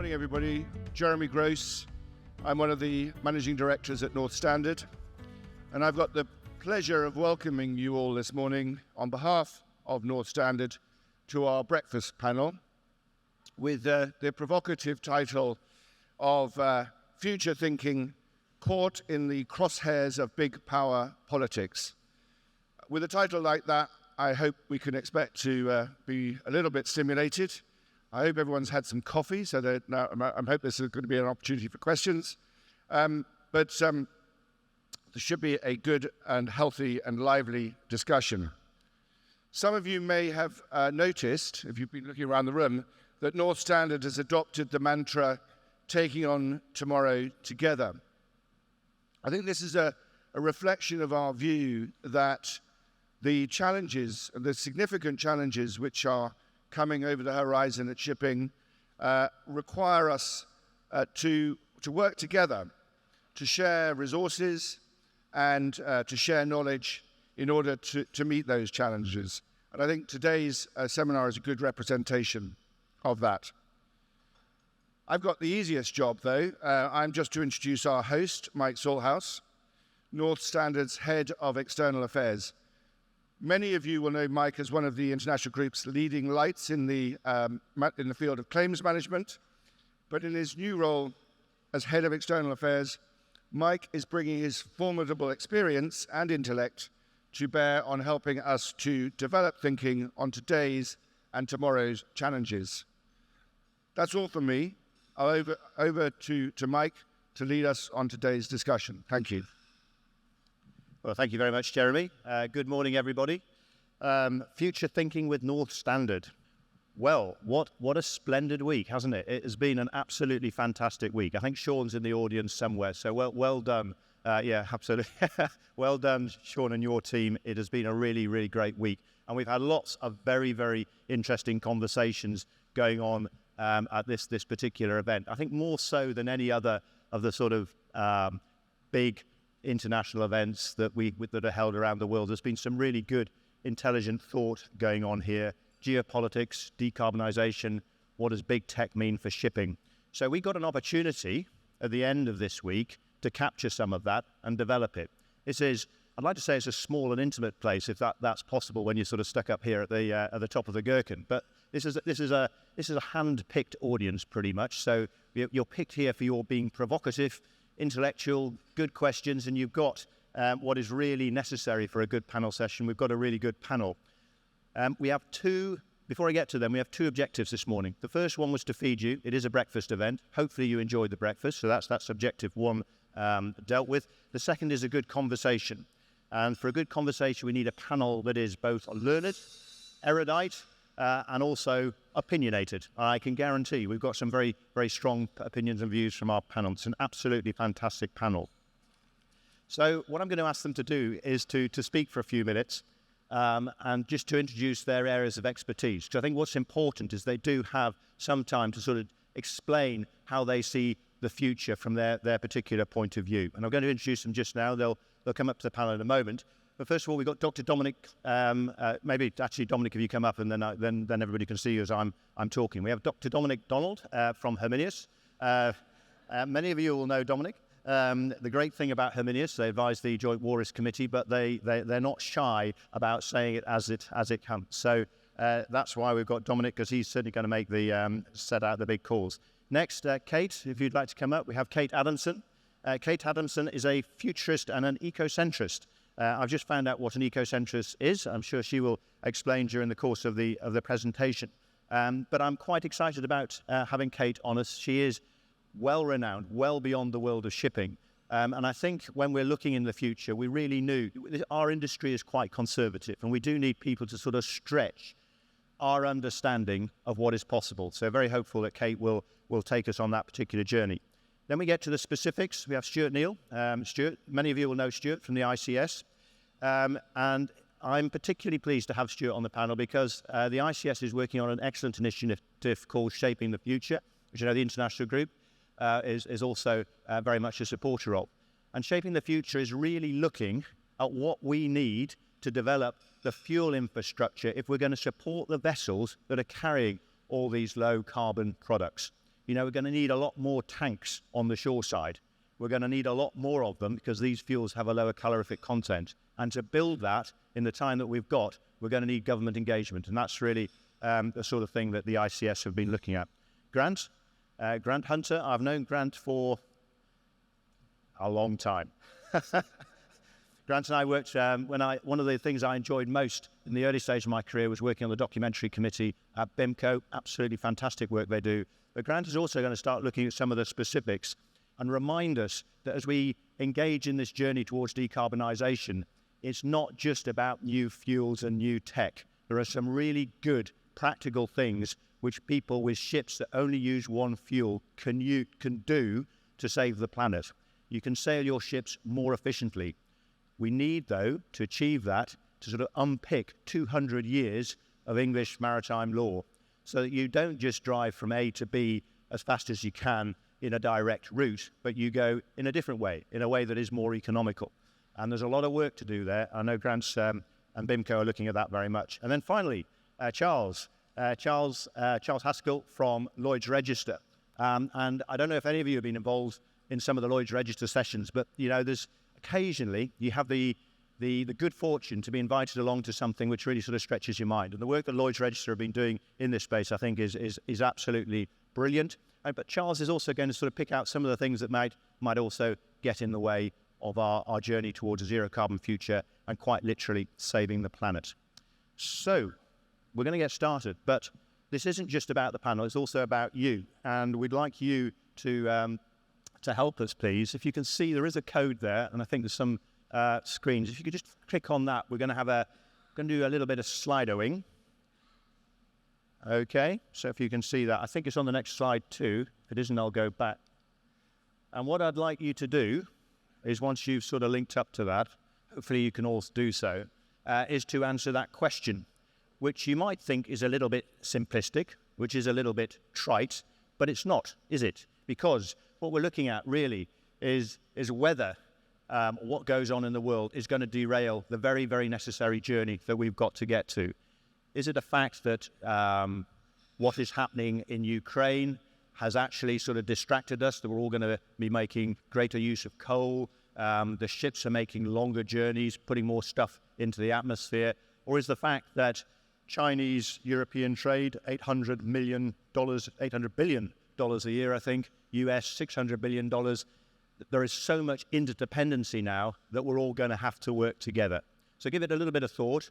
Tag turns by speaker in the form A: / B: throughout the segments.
A: morning, everybody. Jeremy Gross. I'm one of the managing directors at NorthStandard, and I've got the pleasure of welcoming you all this morning on behalf of NorthStandard to our breakfast panel with the provocative title of Future Thinking Caught in the Crosshairs of Big Power Politics. With a title like that, I hope we can expect to be a little bit stimulated. I hope everyone's had some coffee, so that now I hope there's going to be an opportunity for questions. But there should be a good and healthy and lively discussion. Some of you may have noticed, if you've been looking around the room, that NorthStandard has adopted the mantra, taking on tomorrow together. I think this is a reflection of our view that the challenges, the significant challenges which are coming over the horizon at shipping require us to work together, to share resources and to share knowledge in order to meet those challenges. And I think today's seminar is a good representation of that. I've got the easiest job, though. I'm just to introduce our host, Mike Salthouse, NorthStandard's Head of External Affairs. Many of you will know Mike as one of the international group's leading lights in the field of claims management, but in his new role as Head of External Affairs, Mike is bringing his formidable experience and intellect to bear on helping us to develop thinking on today's and tomorrow's challenges. That's all from me. Over to Mike to lead us on today's discussion. Thank you.
B: Well, thank you very much, Jeremy. Good morning, everybody. Future Thinking with NorthStandard. Well, what a splendid week, hasn't it? It has been an absolutely fantastic week. I think Sean's in the audience somewhere, so well done. Yeah, absolutely. Well done, Sean and your team. It has been a really, really great week. And we've had lots of very, very interesting conversations going on at this particular event. I think more so than any other of the sort of big international events that are held around the world. There's been some really good, intelligent thought going on here. Geopolitics, decarbonisation, what does big tech mean for shipping? So we got an opportunity at the end of this week to capture some of that and develop it. I'd like to say it's a small and intimate place, if that's possible when you're sort of stuck up here at the top of the gherkin. But this is a hand-picked audience pretty much. So you're picked here for your being provocative, intellectual, good questions, and you've got what is really necessary for a good panel session. We've got a really good panel. Before I get to them, we have two objectives this morning. The first one was to feed you. It is a breakfast event. Hopefully you enjoyed the breakfast, so that's objective one dealt with. The second is a good conversation. And for a good conversation, we need a panel that is both learned, erudite, and also opinionated. I can guarantee we've got some very, very strong opinions and views from our panel. It's an absolutely fantastic panel. So what I'm going to ask them to do is to speak for a few minutes and just to introduce their areas of expertise. Because I think what's important is they do have some time to sort of explain how they see the future from their particular point of view. And I'm going to introduce them just now. They'll come up to the panel in a moment. But first of all, we've got Dr. Dominic. Maybe actually, Dominic, if you come up, and then everybody can see you as I'm talking. We have Dr. Dominic Donald from Herminius. Many of you will know Dominic. The great thing about Herminius, they advise the Joint War Risk Committee, but they're not shy about saying it as it comes. So that's why we've got Dominic, because he's certainly going to make set out the big calls. Next, Kate, if you'd like to come up, we have Kate Adamson. Kate Adamson is a futurist and an ecocentrist. I've just found out what an ecocentrist is. I'm sure she will explain during the course of the presentation. But I'm quite excited about having Kate on us. She is well-renowned, well beyond the world of shipping. And I think when we're looking in the future, we really knew our industry is quite conservative, and we do need people to sort of stretch our understanding of what is possible. So very hopeful that Kate will take us on that particular journey. Then we get to the specifics. We have Stuart Neal. Stuart, many of you will know Stuart from the ICS. And I'm particularly pleased to have Stuart on the panel because the ICS is working on an excellent initiative called Shaping the Future, which I know the international group is also very much a supporter of. And Shaping the Future is really looking at what we need to develop the fuel infrastructure if we're going to support the vessels that are carrying all these low carbon products. we're going to need a lot more tanks on the shore side. We're going to need a lot more of them because these fuels have a lower calorific content. And to build that in the time that we've got, we're going to need government engagement. And that's really the sort of thing that the ICS have been looking at. Grant Hunter, I've known Grant for a long time. Grant and I worked, one of the things I enjoyed most in the early stage of my career was working on the documentary committee at BIMCO. Absolutely fantastic work they do. But Grant is also going to start looking at some of the specifics and remind us that as we engage in this journey towards decarbonisation, it's not just about new fuels and new tech. There are some really good practical things which people with ships that only use one fuel can do to save the planet. You can sail your ships more efficiently. We need, though, to achieve that, to sort of unpick 200 years of English maritime law so that you don't just drive from A to B as fast as you can in a direct route, but you go in a different way, in a way that is more economical. And there's a lot of work to do there. I know Grant's and BIMCO are looking at that very much. And then finally, Charles Haskell from Lloyd's Register. And I don't know if any of you have been involved in some of the Lloyd's Register sessions, but there's occasionally you have the good fortune to be invited along to something which really sort of stretches your mind. And the work that Lloyd's Register have been doing in this space, I think, is absolutely brilliant. But Charles is also going to sort of pick out some of the things that might also get in the way of our journey towards a zero carbon future and quite literally saving the planet. So we're going to get started, but this isn't just about the panel, it's also about you. And we'd like you to help us, please. If you can see, there is a code there, and I think there's some screens. If you could just click on that, we're going to do a little bit of Slidoing. Okay, so if you can see that, I think it's on the next slide too. If it isn't, I'll go back. And what I'd like you to do is, once you've sort of linked up to that, hopefully you can all do so, is to answer that question, which you might think is a little bit simplistic, which is a little bit trite, but it's not, is it? Because what we're looking at really is whether what goes on in the world is going to derail the very, very necessary journey that we've got to get to. Is it a fact that what is happening in Ukraine has actually sort of distracted us, that we're all going to be making greater use of coal? The ships are making longer journeys, putting more stuff into the atmosphere? Or is the fact that Chinese-European trade, $800 billion a year, I think, US $600 billion, there is so much interdependency now that we're all going to have to work together. So give it a little bit of thought.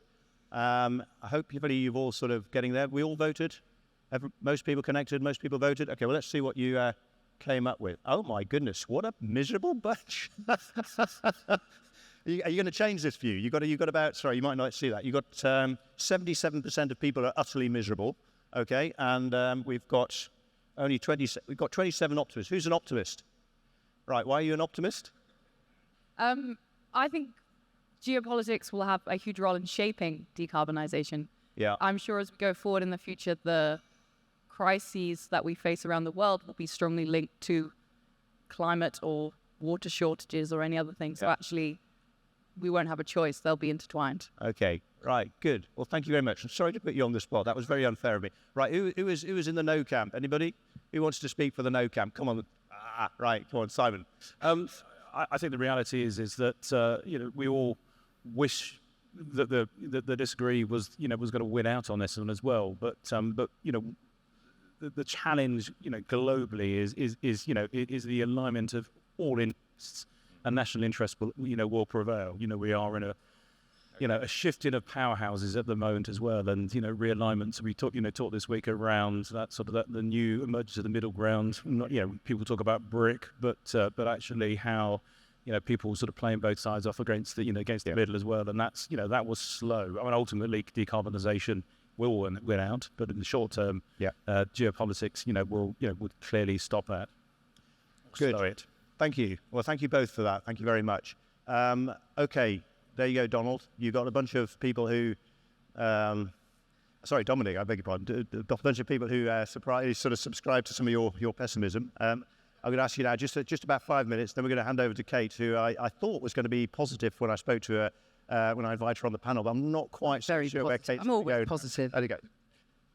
B: I hope you've all sort of getting there. We all voted? Most people connected? Most people voted? Okay, well, let's see what you came up with. Oh, my goodness, what a miserable bunch. Are you going to change this view? You got about, sorry, you might not see that. You got 77% of people are utterly miserable, okay? And we've got only 27 optimists. Who's an optimist? Right, why are you an optimist?
C: I think geopolitics will have a huge role in shaping decarbonisation.
B: Yeah.
C: I'm sure as we go forward in the future, the crises that we face around the world will be strongly linked to climate or water shortages or any other thing. So actually, we won't have a choice. They'll be intertwined. Okay, right, good. Well, thank you very much. I'm sorry to put you on the spot. That was very unfair of me. Right, who was in the no camp? Anybody? Who wants to speak for the no camp? Come on. Right, come on, Simon.
D: I think the reality is that we all wish that the disagree was going to win out on this one as well. But the challenge globally is the alignment of all interests, and national interest will prevail. We are in a shifting of powerhouses at the moment as well, and realignments. We talked this week around that sort of the new emergence of the middle ground. People talk about BRIC, but actually how people sort of playing both sides off against the middle as well, and that's that was slow. I mean, ultimately decarbonisation will win out, but in the short term, geopolitics would clearly stop that.
B: Good.
D: Slow it.
B: Thank you. Well, thank you both for that. Thank you very much. Okay. There you go, Donald. You've got a bunch of people who, sorry, Dominic, I beg your pardon, a bunch of people who sort of subscribe to some of your pessimism. I'm going to ask you now just about 5 minutes, then we're going to hand over to Kate, who I thought was going to be positive when I spoke to her, when I invited her on the panel, but I'm not quite sure where Kate's
C: I'm always
B: going.
C: positive.
B: There you go.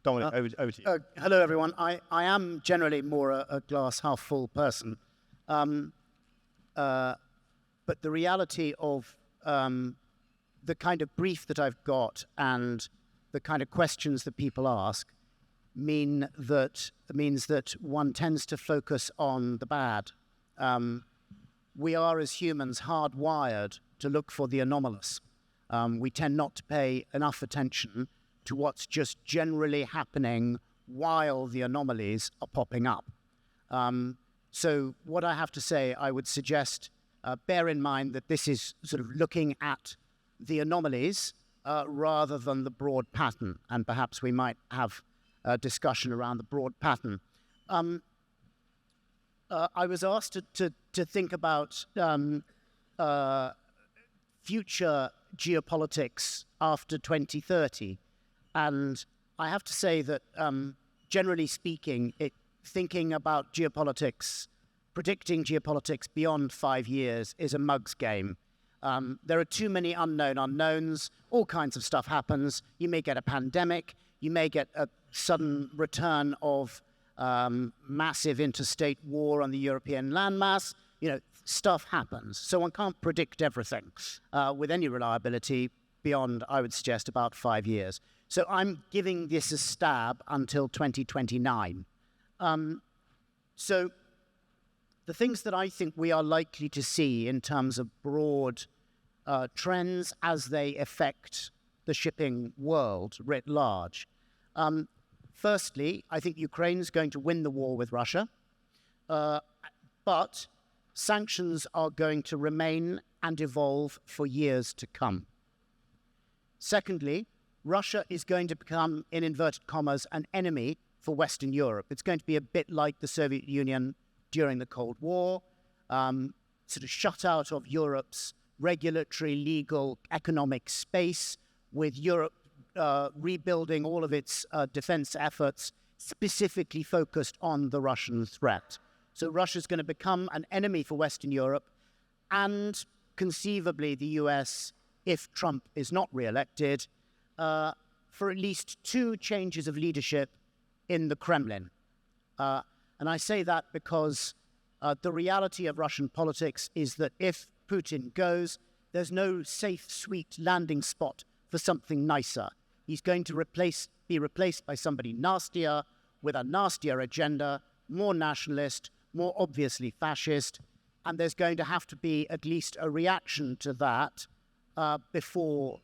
B: Dominic, over to you.
E: Hello, everyone. I am generally more a glass half full person. But the reality of the kind of brief that I've got and the kind of questions that people ask means that one tends to focus on the bad. We are, as humans, hardwired to look for the anomalous. We tend not to pay enough attention to what's just generally happening while the anomalies are popping up. So what I have to say, I would suggest, bear in mind that this is sort of looking at the anomalies rather than the broad pattern, and perhaps we might have a discussion around the broad pattern. I was asked to think about future geopolitics after 2030, and I have to say that, generally speaking, thinking about geopolitics, predicting geopolitics beyond 5 years is a mug's game. There are too many unknown unknowns. All kinds of stuff happens. You may get a pandemic. You may get a sudden return of massive interstate war on the European landmass. Stuff happens. So one can't predict everything with any reliability beyond, I would suggest, about 5 years. So I'm giving this a stab until 2029. So the things that I think we are likely to see in terms of broad trends as they affect the shipping world writ large. Firstly, I think Ukraine's going to win the war with Russia, but sanctions are going to remain and evolve for years to come. Secondly, Russia is going to become, in inverted commas, an enemy for Western Europe. It's going to be a bit like the Soviet Union during the Cold War, sort of shut out of Europe's regulatory, legal, economic space, with Europe rebuilding all of its defense efforts specifically focused on the Russian threat. So Russia's going to become an enemy for Western Europe and conceivably the US, if Trump is not re-elected, for at least 2 changes of leadership in the Kremlin. And I say that because the reality of Russian politics is that if Putin goes, there's no safe, sweet landing spot for something nicer. He's going to be replaced by somebody nastier, with a nastier agenda, more nationalist, more obviously fascist, and there's going to have to be at least a reaction to that before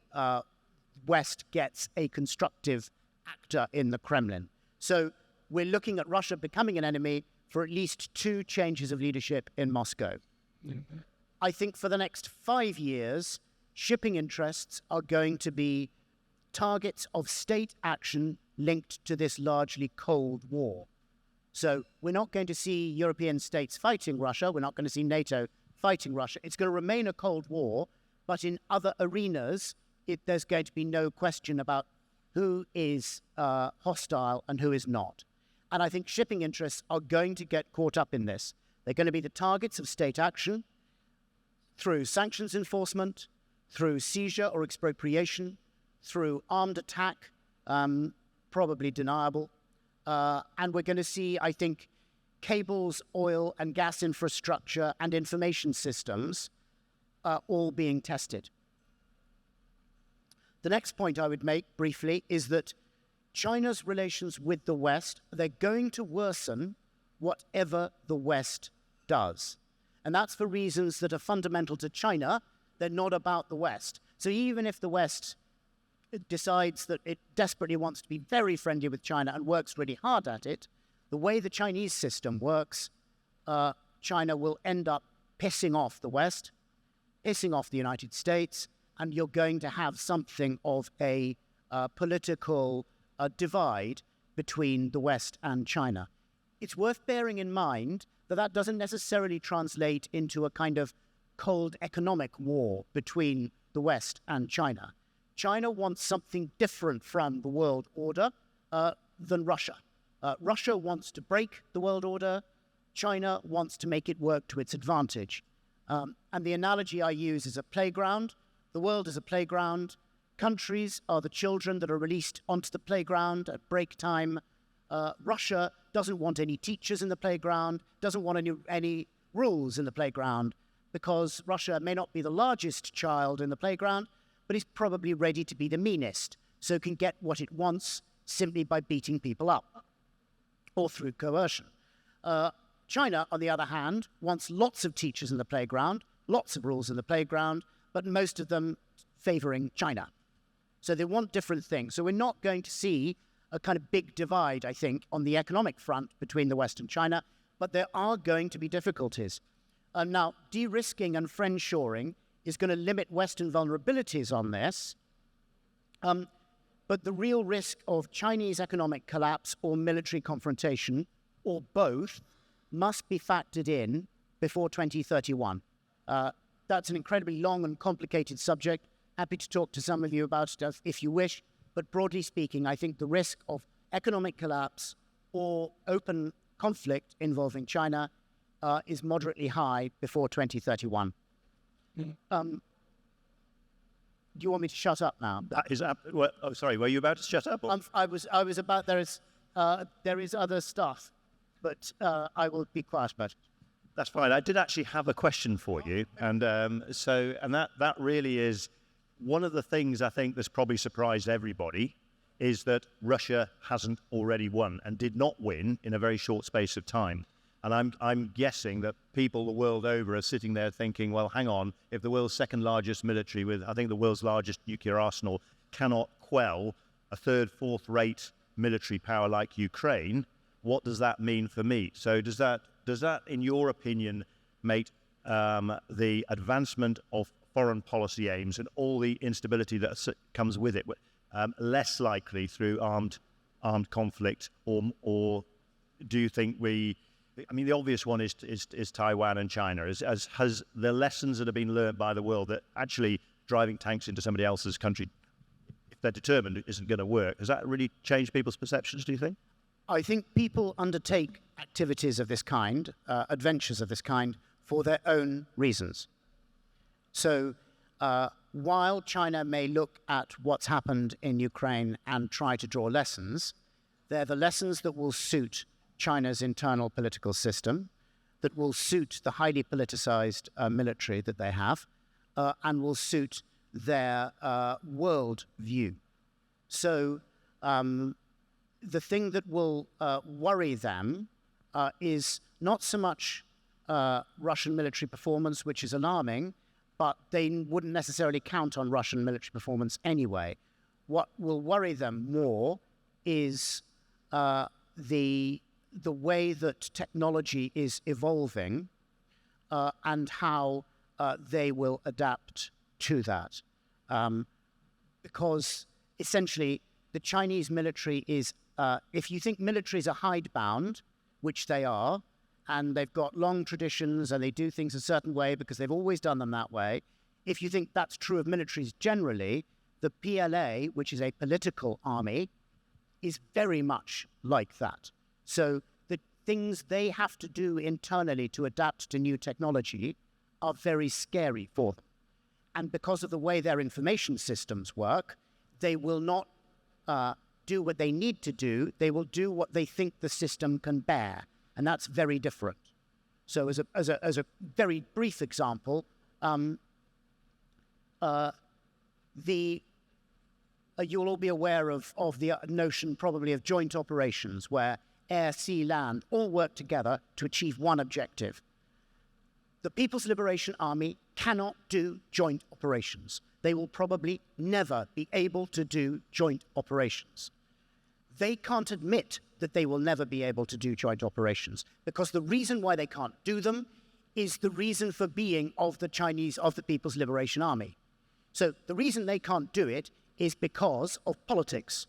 E: West gets a constructive actor in the Kremlin. So we're looking at Russia becoming an enemy for at least 2 changes of leadership in Moscow. Mm-hmm. I think for the next 5 years, shipping interests are going to be targets of state action linked to this largely Cold War. So we're not going to see European states fighting Russia. We're not going to see NATO fighting Russia. It's going to remain a Cold War, but in other arenas, there's going to be no question about who is hostile and who is not. And I think shipping interests are going to get caught up in this. They're going to be the targets of state action through sanctions enforcement, through seizure or expropriation, through armed attack, probably deniable. And we're going to see, I think, cables, oil and gas infrastructure and information systems all being tested. The next point I would make briefly is that China's relations with the West, they're going to worsen whatever the West does. And that's for reasons that are fundamental to China. They're not about the West. So even if the West decides that it desperately wants to be very friendly with China and works really hard at it, the way the Chinese system works, China will end up pissing off the West, pissing off the United States, and you're going to have something of a political divide between the West and China. It's worth bearing in mind that that doesn't necessarily translate into a kind of cold economic war between the West and China. China wants something different from the world order than Russia. Russia wants to break the world order. China wants to make it work to its advantage. And the analogy I use is a playground. The world is a playground. countries are the children that are released onto the playground at break time. Russia doesn't want any teachers in the playground, doesn't want any rules in the playground, because Russia may not be the largest child in the playground, but is probably ready to be the meanest, so can get what it wants simply by beating people up or through coercion. China, on the other hand, wants lots of teachers in the playground, lots of rules in the playground, but most of them favoring China. So they want different things. So we're not going to see a kind of big divide, I think, on the economic front between the West and China, but there are going to be difficulties. Now, de-risking and friend-shoring is going to limit Western vulnerabilities on this, but the real risk of Chinese economic collapse or military confrontation, or both, must be factored in before 2031. That's an incredibly long and complicated subject. Happy to talk to some of you about it if you wish, but broadly speaking, I think the risk of economic collapse or open conflict involving China is moderately high before 2031. Do you want me to shut up now?
B: Sorry, were you about to shut up? Or?
E: I was about. There is other stuff, but I will be quiet about it.
B: That's fine. I did actually have a question for you, and that really is one of the things I think that's probably surprised everybody is that Russia hasn't already won and did not win in a very short space of time. And I'm guessing that people the world over are sitting there thinking, well, hang on, if the world's second largest military with, I think, the world's largest nuclear arsenal cannot quell a third, fourth rate military power like Ukraine, what does that mean for me? So does that, in your opinion, make the advancement of foreign policy aims and all the instability that comes with it less likely through armed conflict, or do you think the obvious one is Taiwan and China. Has the lessons that have been learned by the world that actually driving tanks into somebody else's country, if they're determined, isn't going to work, has that really changed people's perceptions, do you think?
E: I think people undertake activities of this kind, adventures of this kind, for their own reasons. So while China may look at what's happened in Ukraine and try to draw lessons, they're the lessons that will suit China's internal political system, that will suit the highly politicized military that they have, and will suit their world view. So the thing that will worry them is not so much Russian military performance, which is alarming, but they wouldn't necessarily count on Russian military performance anyway. What will worry them more is the way that technology is evolving and how they will adapt to that. Because essentially the Chinese military is, if you think militaries are hidebound, which they are, and they've got long traditions and they do things a certain way because they've always done them that way, if you think that's true of militaries generally, the PLA, which is a political army, is very much like that. So the things they have to do internally to adapt to new technology are very scary for them. And because of the way their information systems work, they will not do what they need to do. They will do what they think the system can bear. And that's very different. So as a very brief example, you'll all be aware of the notion probably of joint operations where air, sea, land all work together to achieve one objective. The People's Liberation Army cannot do joint operations. They will probably never be able to do joint operations. They can't admit that they will never be able to do joint operations because the reason why they can't do them is the reason for being of the People's Liberation Army. So the reason they can't do it is because of politics.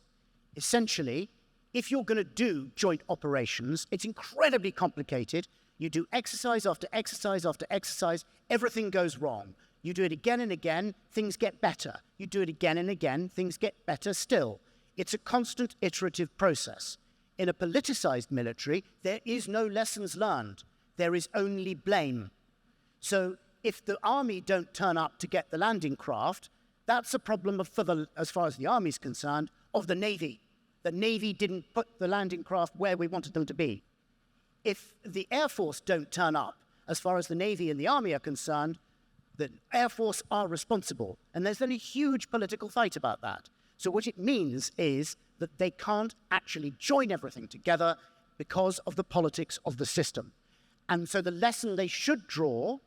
E: Essentially, if you're going to do joint operations, it's incredibly complicated. You do exercise after exercise after exercise, everything goes wrong. You do it again and again, things get better. You do it again and again, things get better still. It's a constant iterative process. In a politicized military, there is no lessons learned. There is only blame. So if the army don't turn up to get the landing craft, That's a problem as far as the Army's concerned, of the Navy. The Navy didn't put the landing craft where we wanted them to be. If the Air Force don't turn up, as far as the Navy and the Army are concerned, the Air Force are responsible. And there's been a huge political fight about that. So what it means is that they can't actually join everything together because of the politics of the system. And so the lesson they should draw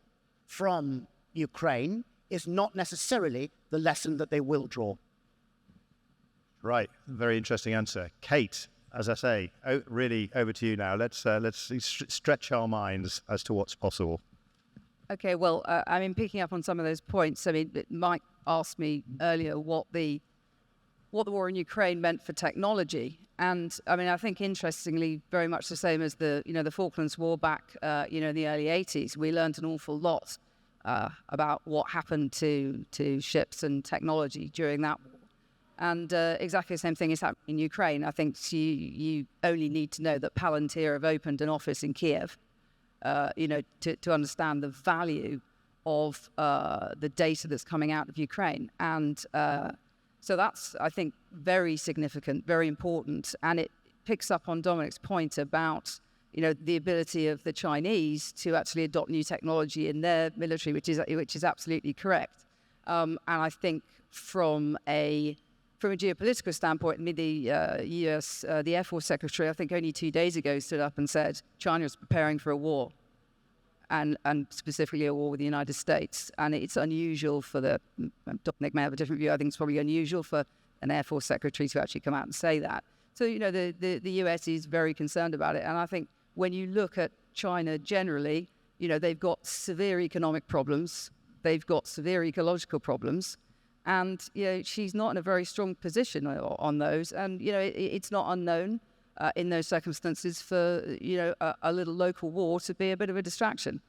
E: from Ukraine is not necessarily the lesson that they will draw.
B: Right, very interesting answer. Kate, as I say, really over to you now. Let's stretch our minds as to what's possible.
C: Okay, well, I mean, picking up on some of those points, I mean, Mike asked me earlier what the war in Ukraine meant for technology. And I mean, I think interestingly, very much the same as the Falklands War back, in the early 80s, we learned an awful lot about what happened to ships and technology during that war. And exactly the same thing is happening in Ukraine. I think you only need to know that Palantir have opened an office in Kiev, to understand the value of the data that's coming out of Ukraine. And so that's, I think, very significant, very important. And it picks up on Dominic's point about, the ability of the Chinese to actually adopt new technology in their military, which is absolutely correct. And I think from a geopolitical standpoint, I mean, the US, the Air Force Secretary, I think only 2 days ago stood up and said China is preparing for a war, and specifically a war with the United States. And it's unusual for Dominic may have a different view, I think it's probably unusual for an Air Force Secretary to actually come out and say that. So, the US is very concerned about it. And I think when you look at China generally, they've got severe economic problems, they've got severe ecological problems, and she's not in a very strong position on those. And it's not unknown in those circumstances for a little local war to be a bit of a distraction.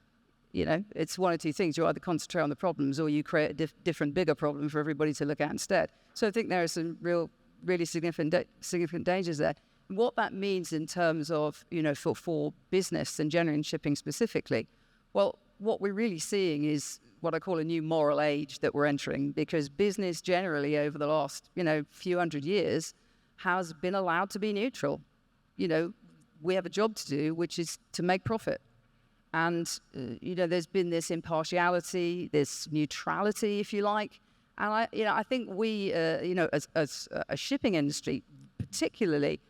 C: It's one or two things: you either concentrate on the problems, or you create a different, bigger problem for everybody to look at instead. So I think there are some really significant dangers there. What that means in terms of for business and generally in shipping specifically, well, what we're really seeing is what I call a new moral age that we're entering, because business generally over the last, few hundred years has been allowed to be neutral. We have a job to do, which is to make profit. And, there's been this impartiality, this neutrality, if you like. And I think we, as a shipping industry particularly,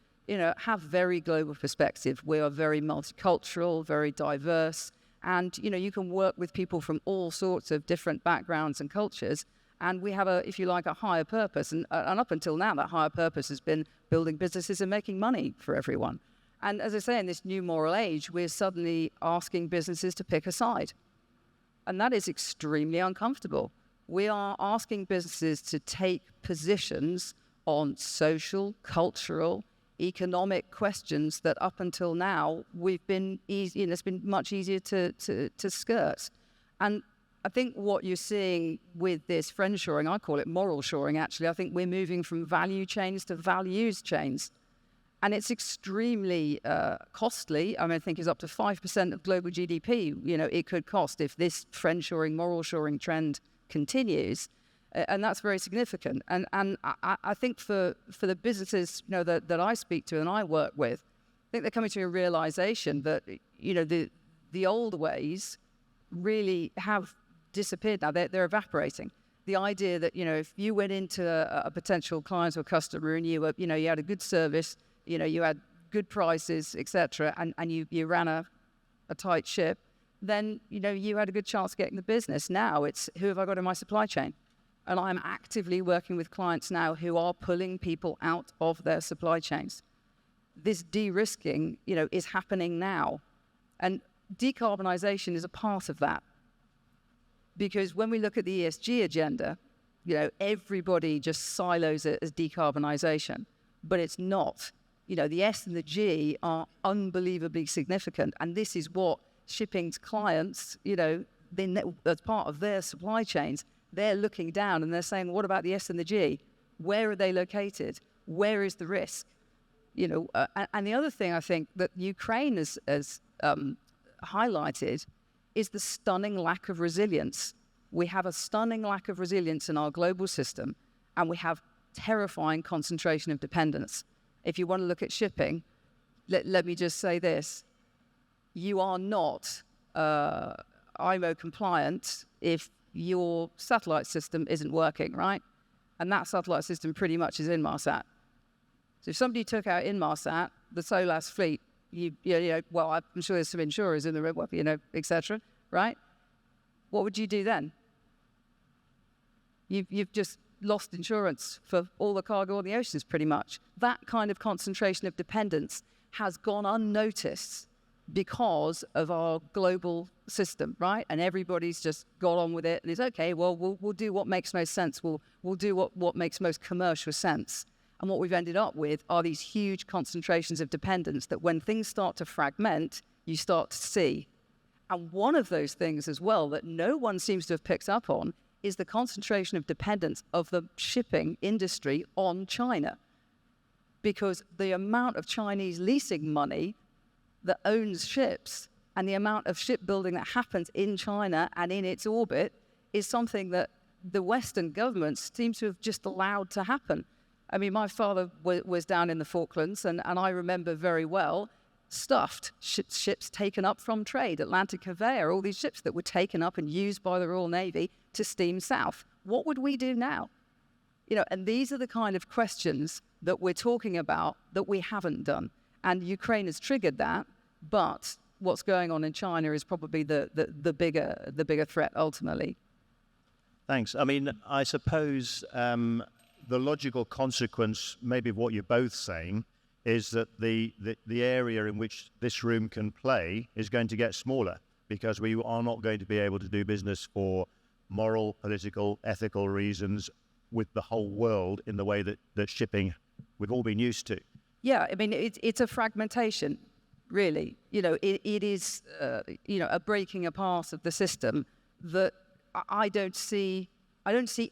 C: have very global perspective. We are very multicultural, very diverse. And, you can work with people from all sorts of different backgrounds and cultures. And we have if you like, a higher purpose. And up until now, that higher purpose has been building businesses and making money for everyone. And as I say, in this new moral age, we're suddenly asking businesses to pick a side. And that is extremely uncomfortable. We are asking businesses to take positions on social, cultural, economic questions that up until now we've been it's been much easier to skirt. And I think what you're seeing with this friend shoring, I call it moral shoring actually, I think we're moving from value chains to values chains. And it's extremely costly. I mean, I think it's up to 5% of global GDP, it could cost if this friend shoring, moral shoring trend continues. And that's very significant. And I think for the businesses that I speak to and I work with, I think they're coming to a realization that the old ways really have disappeared now. They're evaporating. The idea that if you went into a potential client or customer and you had a good service, you had good prices, etc., and you ran a tight ship, then you had a good chance of getting the business. Now it's who have I got in my supply chain? And I'm actively working with clients now who are pulling people out of their supply chains. This de-risking, is happening now. And decarbonisation is a part of that. Because when we look at the ESG agenda, everybody just silos it as decarbonisation. But it's not. The S and the G are unbelievably significant. And this is what shipping's clients, as part of their supply chains, they're looking down and they're saying, what about the S and the G? Where are they located? Where is the risk? And the other thing I think that Ukraine has highlighted is the stunning lack of resilience. we have a stunning lack of resilience in our global system, and we have terrifying concentration of dependence. If you want to look at shipping, let me just say this. You are not IMO compliant if your satellite system isn't working, right? And that satellite system pretty much is Inmarsat. So if somebody took out Inmarsat, the SOLAS fleet, well, I'm sure there's some insurers in the room, et cetera, right? What would you do then? You've just lost insurance for all the cargo on the oceans, pretty much. That kind of concentration of dependence has gone unnoticed because of our global system, right? And everybody's just got on with it, and it's okay. Well, we'll do what makes most sense. We'll do what makes most commercial sense. And what we've ended up with are these huge concentrations of dependence that, when things start to fragment, you start to see. And one of those things as well that no one seems to have picked up on is the concentration of dependence of the shipping industry on China. Because the amount of Chinese leasing money that owns ships and the amount of shipbuilding that happens in China and in its orbit is something that the Western governments seem to have just allowed to happen. I mean, my father was down in the Falklands, and I remember very well stuffed ships taken up from trade, Atlantic Conveyor, all these ships that were taken up and used by the Royal Navy to steam south. What would we do now? And these are the kind of questions that we're talking about that we haven't done. And Ukraine has triggered that, but what's going on in China is probably the bigger threat ultimately.
B: Thanks. I mean, I suppose the logical consequence, maybe of what you're both saying, is that the area in which this room can play is going to get smaller, because we are not going to be able to do business for moral, political, ethical reasons with the whole world in the way that shipping we've all been used to.
C: Yeah, I mean, it's a fragmentation, really. It is, a breaking apart of the system that I don't see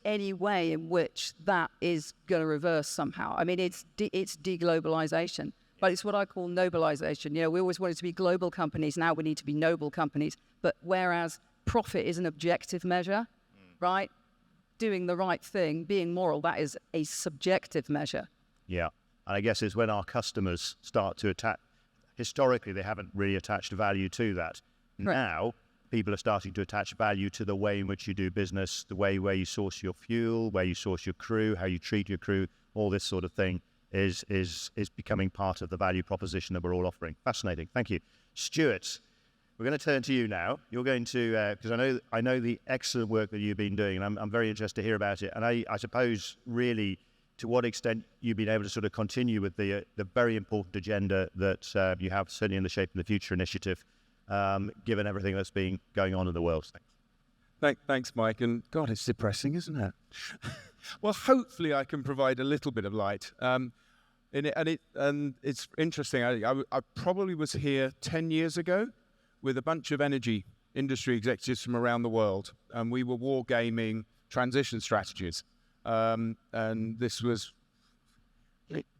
C: any way in which that is going to reverse somehow. I mean, it's deglobalization, but it's what I call nobilization. We always wanted to be global companies. Now we need to be noble companies. But whereas profit is an objective measure, right? Doing the right thing, being moral, that is a subjective measure.
B: Yeah. And I guess it's when our customers start to attach, historically they haven't really attached value to that. Right. Now, people are starting to attach value to the way in which you do business, the way where you source your fuel, where you source your crew, how you treat your crew, all this sort of thing is becoming part of the value proposition that we're all offering. Fascinating. Thank you. Stuart, we're going to turn to you now. You're going to, because I know the excellent work that you've been doing, and I'm very interested to hear about it. And I suppose really to what extent you've been able to sort of continue with the very important agenda that you have, certainly in the Shaping the Future initiative, given everything that's been going on in the world.
F: Thanks, Mike. And God, it's depressing, isn't it? Well, hopefully I can provide a little bit of light. And it's interesting. I probably was here 10 years ago with a bunch of energy industry executives from around the world, and we were wargaming transition strategies. And this was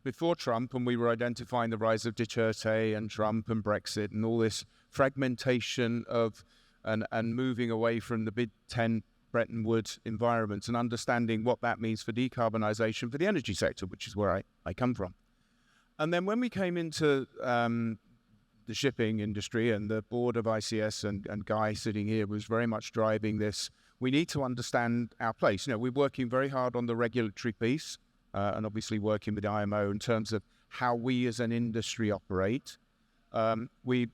F: before Trump, and we were identifying the rise of Duterte and Trump and Brexit and all this fragmentation of and moving away from the Big Ten Bretton Woods environment and understanding what that means for decarbonisation for the energy sector, which is where I come from. And then when we came into the shipping industry, and the board of ICS and Guy sitting here was very much driving this, we need to understand our place. We're working very hard on the regulatory piece and obviously working with IMO in terms of how we as an industry operate. We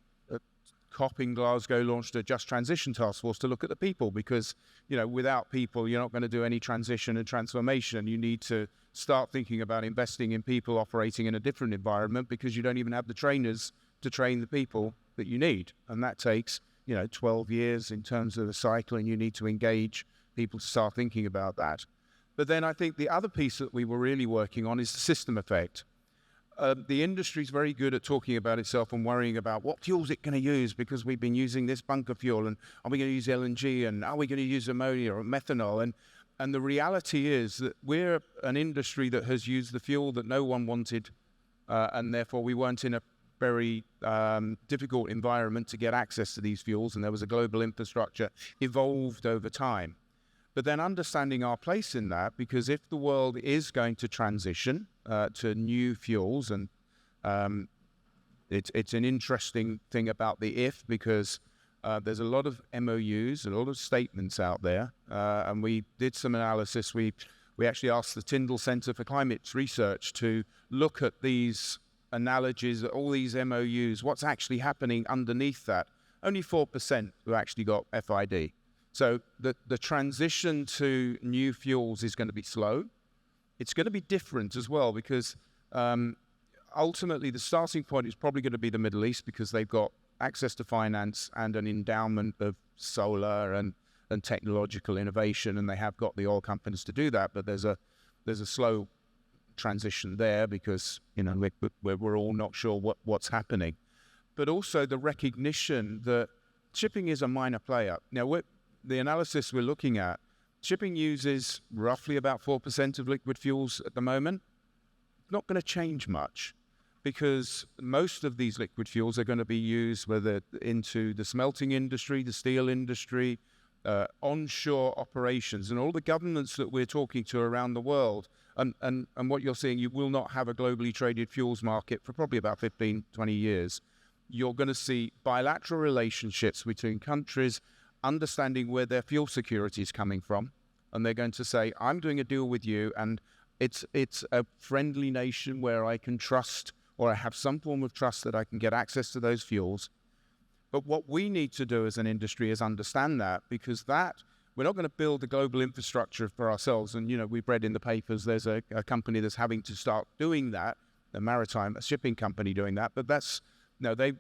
F: COP in Glasgow launched a Just Transition Task Force to look at the people, because, without people, you're not going to do any transition and transformation. You need to start thinking about investing in people operating in a different environment, because you don't even have the trainers to train the people that you need. And that takes, 12 years in terms of the cycle, and you need to engage people to start thinking about that. But then I think the other piece that we were really working on is the system effect. The industry is very good at talking about itself and worrying about what fuel is it going to use, because we've been using this bunker fuel, and are we going to use LNG, and are we going to use ammonia or methanol? And the reality is that we're an industry that has used the fuel that no one wanted, and therefore we weren't in a very difficult environment to get access to these fuels, and there was a global infrastructure evolved over time. but then understanding our place in that, because if the world is going to transition to new fuels, and it's an interesting thing about the if, because there's a lot of MOUs, a lot of statements out there, and we did some analysis. We actually asked the Tyndall Centre for Climate Research to look at these analogies, all these MOUs, what's actually happening underneath that. Only 4% have actually got FID. So the transition to new fuels is going to be slow. It's going to be different as well, because ultimately the starting point is probably going to be the Middle East, because they've got access to finance and an endowment of solar and technological innovation, and they have got the oil companies to do that. But there's a slow transition there, because we're all not sure what's happening. But also the recognition that shipping is a minor player. Now, the analysis we're looking at, shipping uses roughly about 4% of liquid fuels at the moment. Not going to change much, because most of these liquid fuels are going to be used whether into the smelting industry, the steel industry, onshore operations, and all the governments that we're talking to around the world. And what you're seeing, you will not have a globally traded fuels market for probably about 15, 20 years. You're going to see bilateral relationships between countries understanding where their fuel security is coming from. And they're going to say, I'm doing a deal with you, and it's a friendly nation where I can trust, or I have some form of trust that I can get access to those fuels. But what we need to do as an industry is understand that, because we're not going to build a global infrastructure for ourselves. And, we've read in the papers there's a company that's having to start doing that, a shipping company doing that. But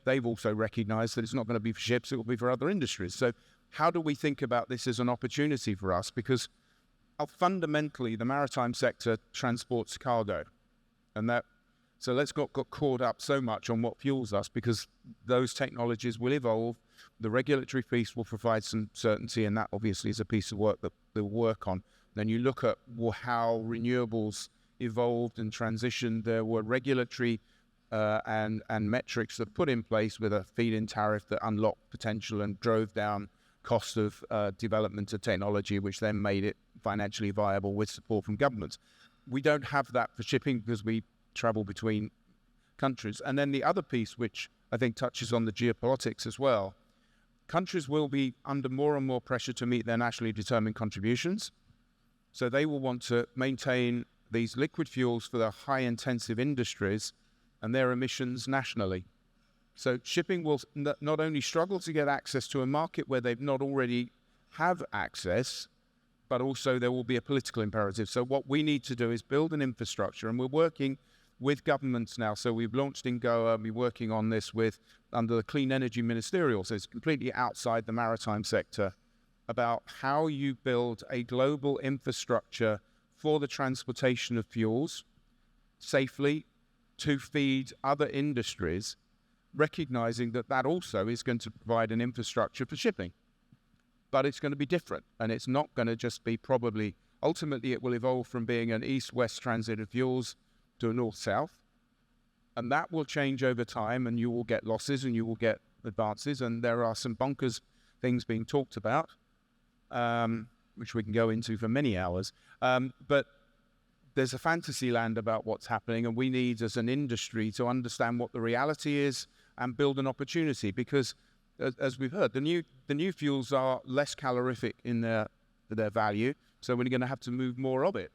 F: they've also recognized that it's not going to be for ships, it will be for other industries. So how do we think about this as an opportunity for us? Because fundamentally, the maritime sector transports cargo. So let's not get caught up so much on what fuels us, because those technologies will evolve. The regulatory piece will provide some certainty, and that obviously is a piece of work that they'll work on. Then you look at how renewables evolved and transitioned. There were regulatory and metrics that put in place with a feed-in tariff that unlocked potential and drove down cost of development of technology, which then made it financially viable with support from governments. We don't have that for shipping, because we travel between countries. And then the other piece, which I think touches on the geopolitics as well, countries will be under more and more pressure to meet their nationally determined contributions. So they will want to maintain these liquid fuels for the high-intensive industries and their emissions nationally. So shipping will not only struggle to get access to a market where they've not already have access, but also there will be a political imperative. So what we need to do is build an infrastructure, and we're working with governments now. So we've launched in Goa, and we're working on this under the Clean Energy Ministerial, so it's completely outside the maritime sector, about how you build a global infrastructure for the transportation of fuels safely to feed other industries, recognizing that also is going to provide an infrastructure for shipping. But it's going to be different, and it's not going to just be ultimately it will evolve from being an east-west transit of fuels to a north-south, and that will change over time, and you will get losses and you will get advances, and there are some bonkers things being talked about, which we can go into for many hours, but there's a fantasy land about what's happening, and we need as an industry to understand what the reality is and build an opportunity, because as we've heard, the new fuels are less calorific in their value, so we're going to have to move more of it.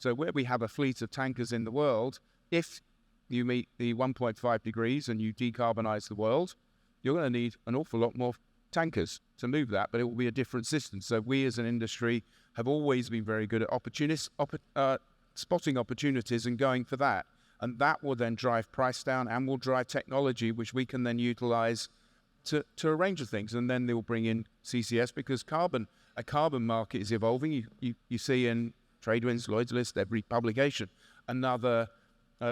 F: So where we have a fleet of tankers in the world, if you meet the 1.5 degrees and you decarbonize the world, you're going to need an awful lot more tankers to move that, but it will be a different system. So we as an industry have always been very good at spotting opportunities and going for that. And that will then drive price down and will drive technology, which we can then utilize to a range of things. And then they will bring in CCS, because a carbon market is evolving. You see in Tradewinds, Lloyd's List, every publication, another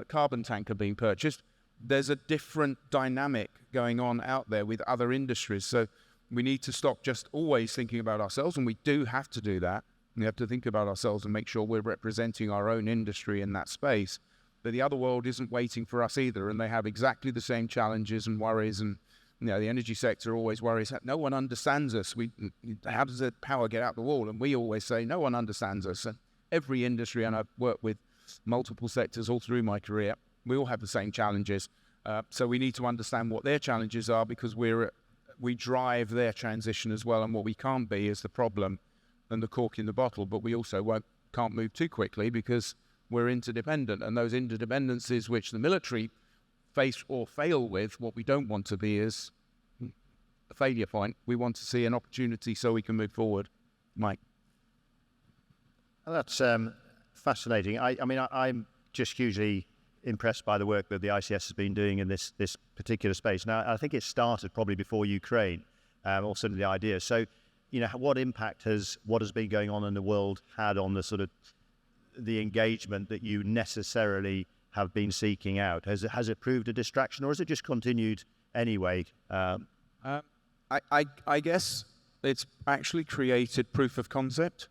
F: carbon tanker being purchased. There's a different dynamic going on out there with other industries. So we need to stop just always thinking about ourselves, and we do have to do that. We have to think about ourselves and make sure we're representing our own industry in that space. But the other world isn't waiting for us either, and they have exactly the same challenges and worries and the energy sector always worries that no one understands us. How does the power get out the wall? And we always say no one understands us. And every industry, and I've worked with multiple sectors all through my career, we all have the same challenges. So we need to understand what their challenges are, because we drive their transition as well. And what we can't be is the problem and the cork in the bottle, but we also can't move too quickly because we're interdependent. And those interdependencies which the military face or fail with, what we don't want to be is a failure point. We want to see an opportunity so we can move forward. Mike.
B: Well, that's fascinating. I'm just hugely impressed by the work that the ICS has been doing in this particular space. Now, I think it started probably before Ukraine, also the idea. So, what impact has what has been going on in the world had on the sort of the engagement that you necessarily have been seeking out? Has it proved a distraction, or has it just continued anyway?
F: I guess it's actually created proof of concept,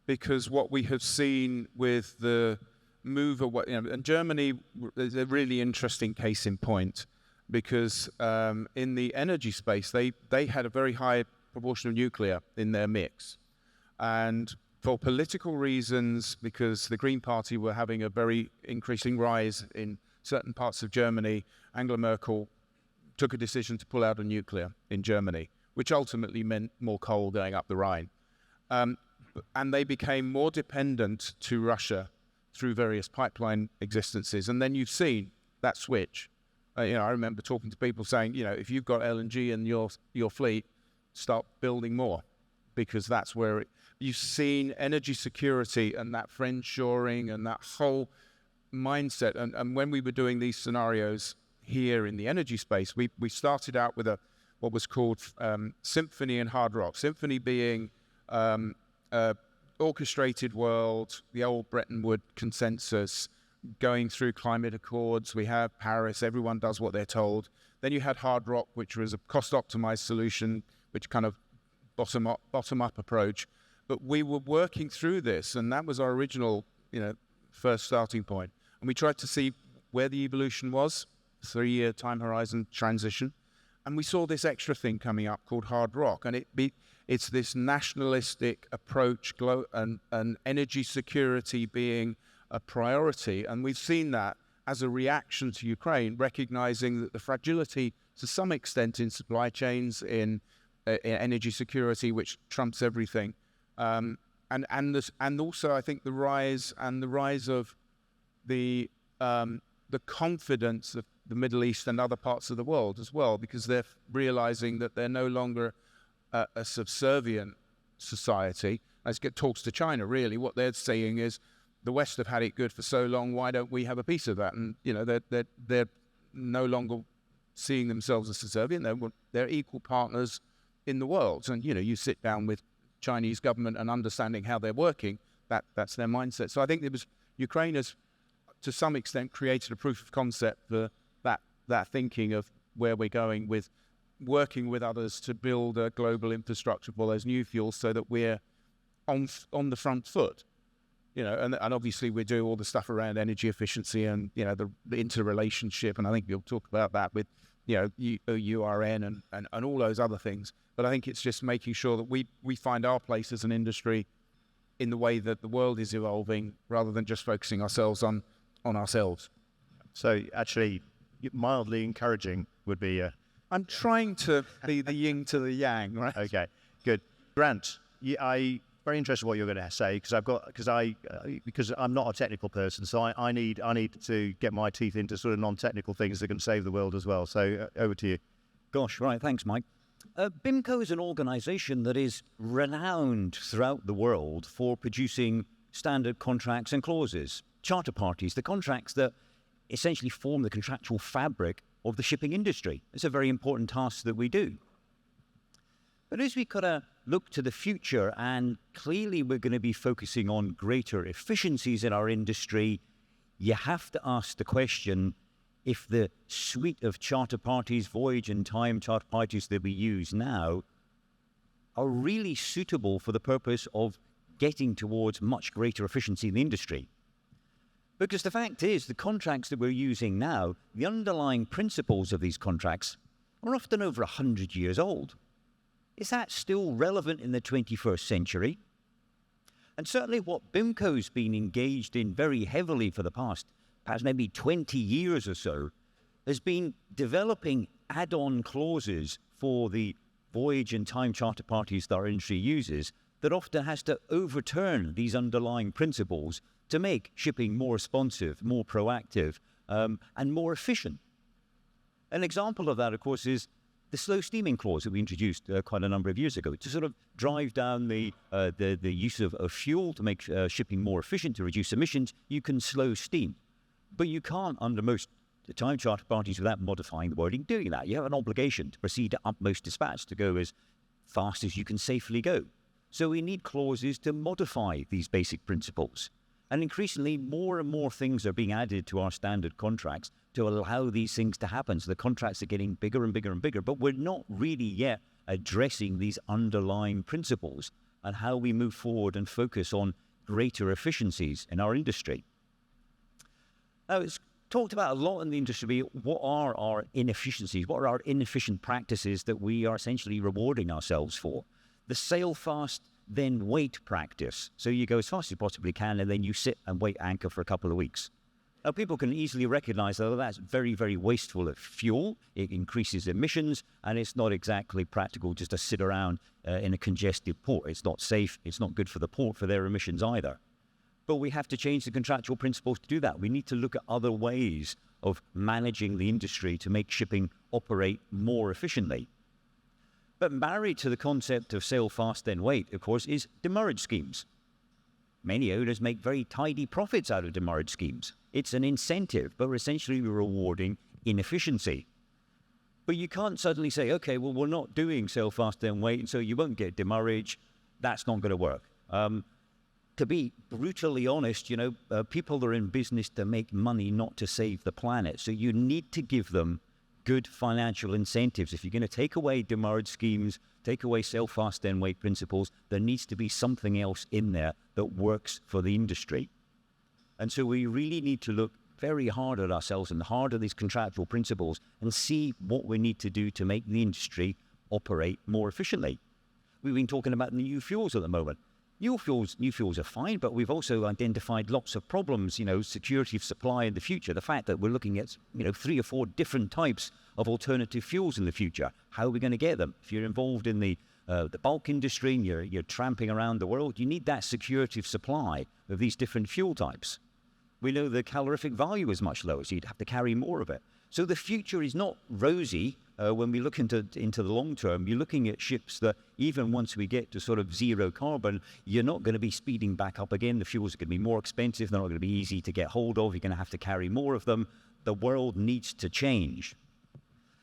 F: because what we have seen with the move away, and Germany is a really interesting case in point, because in the energy space, they had a very high proportion of nuclear in their mix. And for political reasons, because the Green Party were having a very increasing rise in certain parts of Germany, Angela Merkel took a decision to pull out of nuclear in Germany, which ultimately meant more coal going up the Rhine. And they became more dependent to Russia through various pipeline existences. And then you've seen that switch. I remember talking to people saying, if you've got LNG in your fleet, start building more, because that's where you've seen energy security and that friendshoring and that whole mindset. And when we were doing these scenarios here in the energy space, we started out with what was called symphony and hard rock. Symphony being orchestrated world, the old Bretton Woods consensus, going through climate accords. We have Paris, everyone does what they're told. Then you had hard rock, which was a cost-optimized solution, which kind of bottom-up approach. But we were working through this, and that was our original, first starting point. And we tried to see where the evolution was, 3-year time horizon transition. And we saw this extra thing coming up called hard rock. And it's this nationalistic approach, and energy security being a priority. And we've seen that as a reaction to Ukraine, recognizing that the fragility to some extent in supply chains, in energy security, which trumps everything. And also I think the rise of the confidence of the Middle East and other parts of the world as well, because they're realizing that they're no longer a subservient society. As it talks to China, really, what they're saying is the West have had it good for so long. Why don't we have a piece of that? And they're no longer seeing themselves as subservient. They're equal partners in the world. And you sit down with Chinese government and understanding how they're working, that's their mindset. So I think Ukraine has, to some extent, created a proof of concept for that thinking of where we're going with working with others to build a global infrastructure for those new fuels, so that we're on the front foot. And obviously we do all the stuff around energy efficiency and the interrelationship, and I think we'll talk about that with URN and all those other things. But I think it's just making sure that we find our place as an industry in the way that the world is evolving, rather than just focusing ourselves on ourselves.
B: So actually, mildly encouraging would be
F: I'm trying to be the yin to the yang, right?
B: Okay, good. Grant, I very interested in what you're going to say, because I'm not a technical person, so I need to get my teeth into sort of non-technical things that can save the world as well. So over to you.
G: Gosh, right, thanks, Mike. BIMCO is an organisation that is renowned throughout the world for producing standard contracts and clauses, charter parties, the contracts that essentially form the contractual fabric of the shipping industry. It's a very important task that we do. But as we kind of look to the future, and clearly we're going to be focusing on greater efficiencies in our industry, you have to ask the question if the suite of charter parties, voyage and time charter parties that we use now are really suitable for the purpose of getting towards much greater efficiency in the industry. Because the fact is, the contracts that we're using now, the underlying principles of these contracts are often over 100 years old. Is that still relevant in the 21st century? And certainly what BIMCO's been engaged in very heavily for the past, perhaps maybe 20 years or so, has been developing add-on clauses for the voyage and time charter parties that our industry uses that often has to overturn these underlying principles to make shipping more responsive, more proactive, and more efficient. An example of that, of course, is the slow steaming clause that we introduced quite a number of years ago to sort of drive down the use of fuel to make shipping more efficient, to reduce emissions. You can slow steam, but you can't, under most time charter parties, without modifying the wording, doing that. You have an obligation to proceed at utmost dispatch, to go as fast as you can safely go. So we need clauses to modify these basic principles. And increasingly, more and more things are being added to our standard contracts to allow these things to happen. So the contracts are getting bigger and bigger and bigger, but we're not really yet addressing these underlying principles and how we move forward and focus on greater efficiencies in our industry. Now, it's talked about a lot in the industry. What are our inefficiencies? What are our inefficient practices that we are essentially rewarding ourselves for? The sail fast, then wait practice. So you go as fast as you possibly can, and then you sit and wait anchor for a couple of weeks. Now, people can easily recognize that that's very, very wasteful of fuel. It increases emissions, and it's not exactly practical just to sit around in a congested port. It's not safe. It's not good for the port for their emissions either. But we have to change the contractual principles to do that. We need to look at other ways of managing the industry to make shipping operate more efficiently. But married to the concept of sail fast, then wait, of course, is demurrage schemes. Many owners make very tidy profits out of demurrage schemes. It's an incentive, but we're essentially rewarding inefficiency. But you can't suddenly say, okay, well, we're not doing sail fast, then wait, and so you won't get demurrage. That's not going to work. To be brutally honest, people are in business to make money, not to save the planet. So you need to give them good financial incentives. If you're going to take away demurrage schemes, take away sail fast, then wait principles, there needs to be something else in there that works for the industry. And so we really need to look very hard at ourselves and hard at these contractual principles and see what we need to do to make the industry operate more efficiently. We've been talking about new fuels at the moment. New fuels are fine, but we've also identified lots of problems, security of supply in the future. The fact that we're looking at, 3 or 4 different types of alternative fuels in the future. How are we going to get them? If you're involved in the bulk industry and you're tramping around the world, you need that security of supply of these different fuel types. We know the calorific value is much lower, so you'd have to carry more of it. So the future is not rosy. When we look into the long term, you're looking at ships that even once we get to sort of zero carbon, you're not going to be speeding back up again. The fuels are going to be more expensive. They're not going to be easy to get hold of. You're going to have to carry more of them. The world needs to change.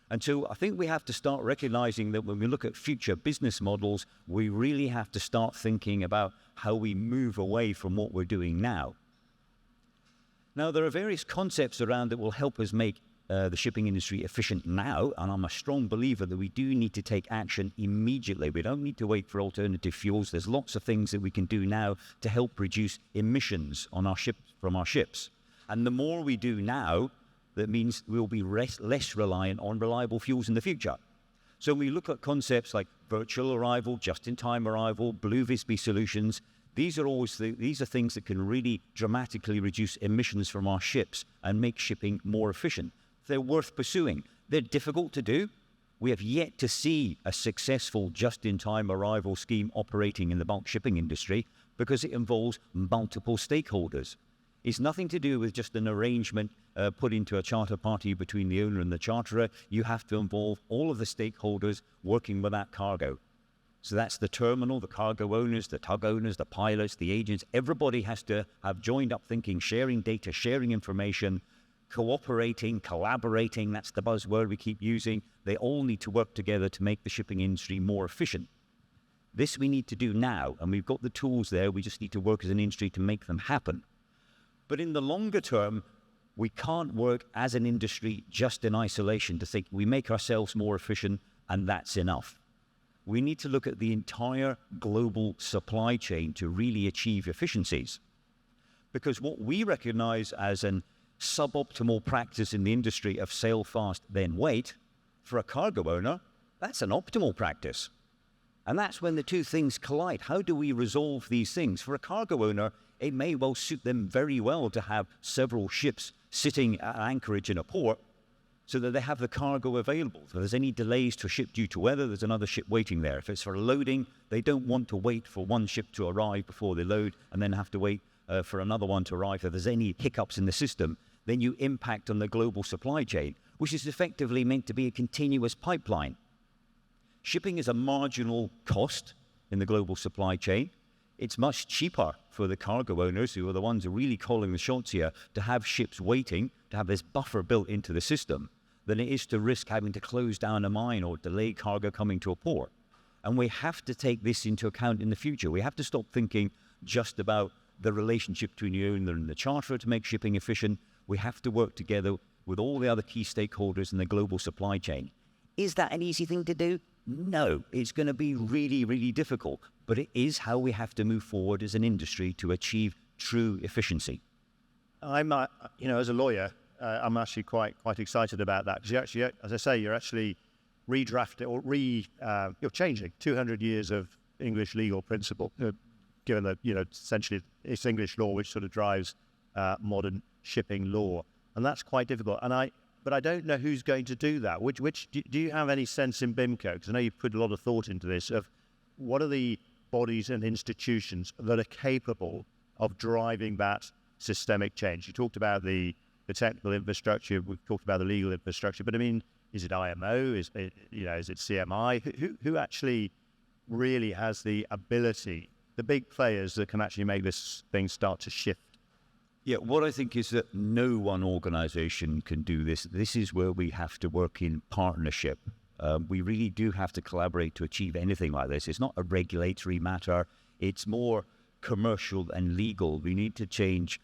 G: And so I think we have to start recognizing that when we look at future business models, we really have to start thinking about how we move away from what we're doing now. Now, there are various concepts around that will help us make the shipping industry efficient now, and I'm a strong believer that we do need to take action immediately. We don't need to wait for alternative fuels. There's lots of things that we can do now to help reduce emissions on our from our ships. And the more we do now, that means we'll be less reliant on reliable fuels in the future. So when we look at concepts like virtual arrival, just-in-time arrival, Blue Visby solutions, these are things that can really dramatically reduce emissions from our ships and make shipping more efficient. They're worth pursuing. They're difficult to do. We have yet to see a successful just-in-time arrival scheme operating in the bulk shipping industry because it involves multiple stakeholders. It's nothing to do with just an arrangement put into a charter party between the owner and the charterer. You have to involve all of the stakeholders working with that cargo. So that's the terminal, the cargo owners, the tug owners, the pilots, the agents. Everybody has to have joined up thinking, sharing data, sharing information, cooperating, collaborating. That's the buzzword we keep using. They all need to work together to make the shipping industry more efficient. This we need to do now, and we've got the tools there. We just need to work as an industry to make them happen. But in the longer term, we can't work as an industry just in isolation to think we make ourselves more efficient and that's enough. We need to look at the entire global supply chain to really achieve efficiencies. Because what we recognize as an suboptimal practice in the industry of sail fast, then wait, For a cargo owner, that's an optimal practice. And that's when the two things collide. How do we resolve these things? For a cargo owner, it may well suit them very well to have several ships sitting at anchorage in a port so that they have the cargo available. If there's any delays to a ship due to weather, there's another ship waiting there. If it's for loading, they don't want to wait for one ship to arrive before they load and then have to wait for another one to arrive. If there's any hiccups in the system, then you impact on the global supply chain, which is effectively meant to be a continuous pipeline. Shipping is a marginal cost in the global supply chain. It's much cheaper for the cargo owners, who are the ones who are really calling the shots here, to have ships waiting, to have this buffer built into the system, than it is to risk having to close down a mine or delay cargo coming to a port. And we have to take this into account in the future. We have to stop thinking just about the relationship between the owner and the charterer to make shipping efficient. We have to work together with all the other key stakeholders in the global supply chain. Is that an easy thing to do? No, it's going to be really, really difficult, but it is how we have to move forward as an industry to achieve true efficiency.
B: I'm, as a lawyer, I'm actually quite excited about that, because you actually, as I say, you're actually redrafting or you're changing 200 years of English legal principle, given that essentially it's English law which sort of drives modern shipping law, and that's quite difficult. But I don't know who's going to do that. Do you have any sense in BIMCO? Because I know you've put a lot of thought into this, of what are the bodies and institutions that are capable of driving that systemic change? You talked about the technical infrastructure, we've talked about the legal infrastructure, but I mean, is it IMO? Is it CMI? Who actually really has the ability, the big players that can actually make this thing start to shift?
G: Yeah, what I think is that no one organization can do this. This is where we have to work in partnership. We really do have to collaborate to achieve anything like this. It's not a regulatory matter. It's more commercial and legal. We need to change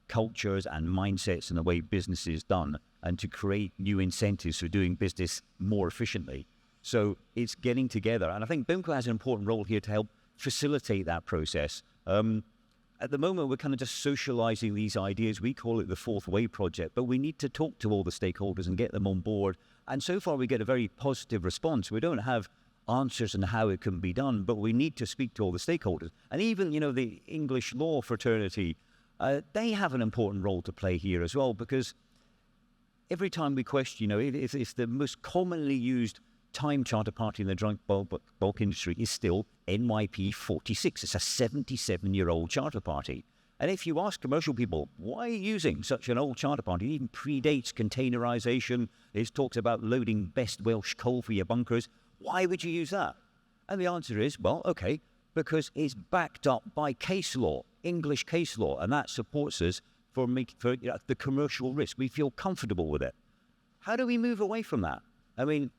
G: cultures and mindsets in the way business is done, and to create new incentives for doing business more efficiently. So it's getting together. And I think BIMCO has an important role here to help facilitate that process. At the moment, we're kind of just socializing these ideas. We call it the Fourth Way Project, but we need to talk to all the stakeholders and get them on board. And so far, we get a very positive response. We don't have answers on how it can be done, but we need to speak to all the stakeholders. And even, the English law fraternity, they have an important role to play here as well, because every time we question, if the most commonly used time charter party in the dry bulk industry is still NYP 46. It's a 77-year-old charter party. And if you ask commercial people, why are you using such an old charter party? It even predates containerization. It talks about loading best Welsh coal for your bunkers. Why would you use that? And the answer is, well, okay, because it's backed up by case law, English case law, and that supports us for the commercial risk. We feel comfortable with it. How do we move away from that? I mean,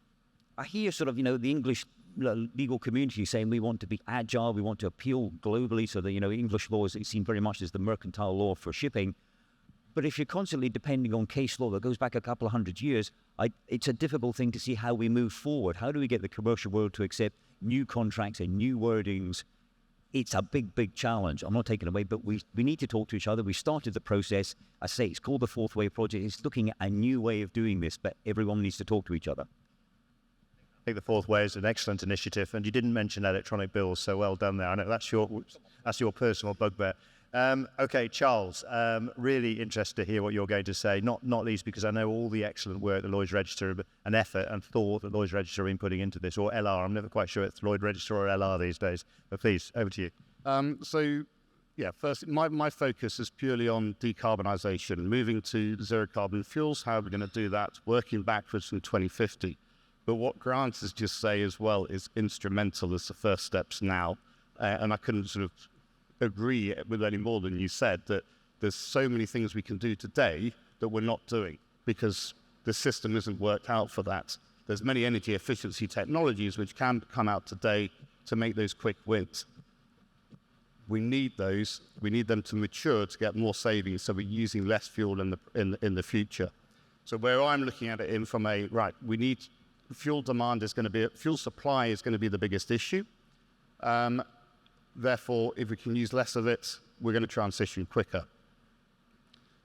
G: I hear sort of, the English legal community saying we want to be agile, we want to appeal globally, so that, English law is seen very much as the mercantile law for shipping. But if you're constantly depending on case law that goes back a couple of hundred years, it's a difficult thing to see how we move forward. How do we get the commercial world to accept new contracts and new wordings? It's a big, big challenge. I'm not taking it away, but we need to talk to each other. We started the process. I say it's called the Fourth Way Project. It's looking at a new way of doing this, but everyone needs to talk to each other.
B: I think the Fourth Way is an excellent initiative, and you didn't mention electronic bills, so well done there. I know that's your personal bugbear. Okay, Charles, really interested to hear what you're going to say, not least because I know all the excellent work the Lloyd's Register and effort and thought that Lloyd's Register have been putting into this, or LR. I'm never quite sure it's Lloyd's Register or LR these days, but please, over to you.
H: First, my focus is purely on decarbonisation, moving to zero carbon fuels. How are we going to do that? Working backwards from 2050. But what Grant has just say as well is instrumental as the first steps now. And I couldn't sort of agree with any more than you said, that there's so many things we can do today that we're not doing because the system isn't worked out for that. There's many energy efficiency technologies which can come out today to make those quick wins. We need those. We need them to mature to get more savings, so we're using less fuel in the future. So where I'm looking at it we need fuel demand is going to be, fuel supply is going to be the biggest issue. Therefore, if we can use less of it, we're going to transition quicker.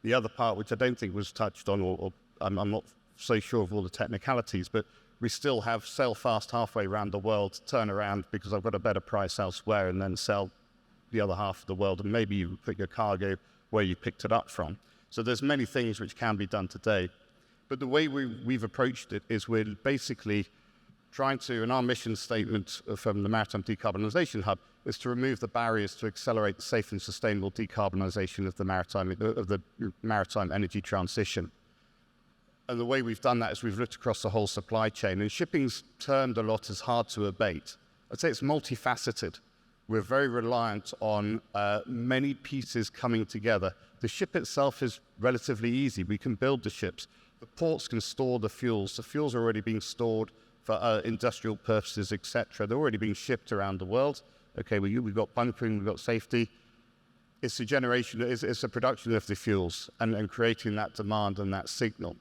H: The other part, which I don't think was touched on, or I'm not so sure of all the technicalities, but we still have sell fast halfway around the world, turn around because I've got a better price elsewhere, and then sell the other half of the world, and maybe you put your cargo where you picked it up from. So there's many things which can be done today. But the way we've approached it is we're basically trying to, and our mission statement from the Maritime Decarbonisation Hub is to remove the barriers to accelerate the safe and sustainable decarbonisation of the maritime energy transition. And the way we've done that is we've looked across the whole supply chain, and shipping's termed a lot as hard to abate. I'd say it's multifaceted. We're very reliant on many pieces coming together. The ship itself is relatively easy. We can build the ships. The ports can store the fuels. The fuels are already being stored for industrial purposes, etc. They're already being shipped around the world. Okay, we've got bunkering, we've got safety. It's a generation, it's a production of the fuels and creating that demand and that signal.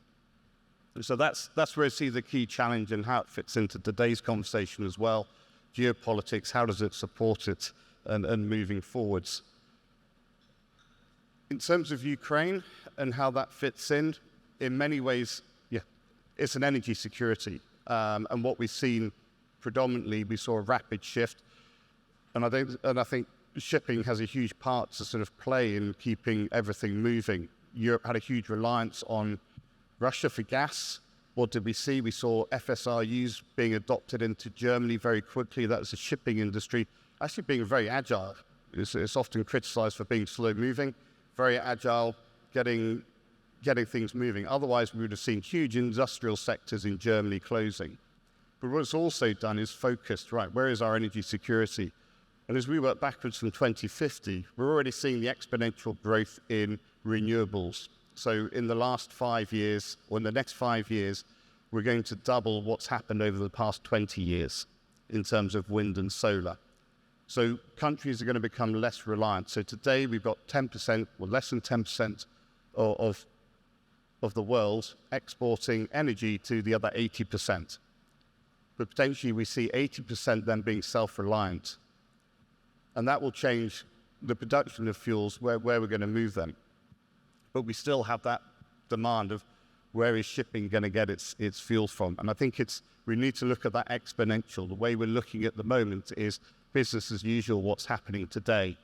H: So that's where I see the key challenge and how it fits into today's conversation as well. Geopolitics, how does it support it and moving forwards. In terms of Ukraine and how that fits in many ways, yeah, it's an energy security. And what we've seen predominantly, we saw a rapid shift. And I think shipping has a huge part to sort of play in keeping everything moving. Europe had a huge reliance on Russia for gas. What did we see? We saw FSRUs being adopted into Germany very quickly. That was the shipping industry actually being very agile. It's often criticized for being slow moving, very agile, getting things moving. Otherwise, we would have seen huge industrial sectors in Germany closing. But what it's also done is focused, right, where is our energy security? And as we work backwards from 2050, we're already seeing the exponential growth in renewables. So in the last 5 years, or in the next 5 years, we're going to double what's happened over the past 20 years in terms of wind and solar. So countries are going to become less reliant. So today we've got 10%, or less than 10% of the world exporting energy to the other 80%. But potentially we see 80% then being self-reliant. And that will change the production of fuels, where we're going to move them. But we still have that demand of where is shipping going to get its fuel from. And I think we need to look at that exponential. The way we're looking at the moment is business as usual, what's happening today.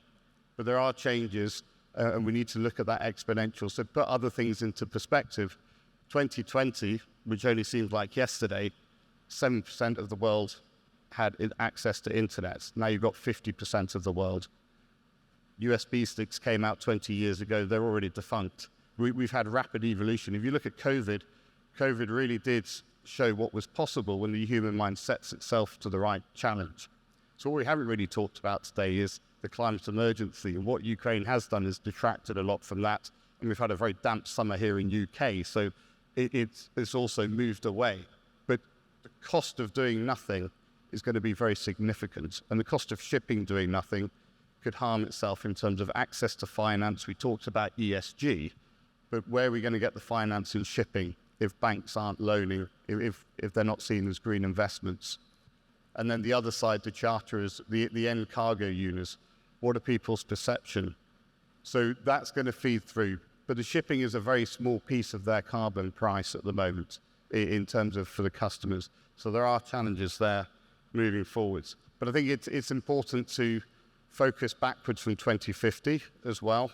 H: But there are changes, and we need to look at that exponential. So put other things into perspective. 2020, which only seems like yesterday, 7% of the world had access to internet. Now you've got 50% of the world. USB sticks came out 20 years ago. They're already defunct. We've had rapid evolution. If you look at COVID really did show what was possible when the human mind sets itself to the right challenge. So what we haven't really talked about today is the climate emergency. And what Ukraine has done is detracted a lot from that. And we've had a very damp summer here in UK. So it's also moved away. But the cost of doing nothing is going to be very significant. And the cost of shipping doing nothing could harm itself in terms of access to finance. We talked about ESG, but where are we going to get the finance in shipping if banks aren't loaning, if they're not seen as green investments? And then the other side, the charterers, the end cargo owners, what are people's perception? So that's going to feed through. But the shipping is a very small piece of their carbon price at the moment in terms of for the customers. So there are challenges there moving forwards. But I think it's important to focus backwards from 2050 as well.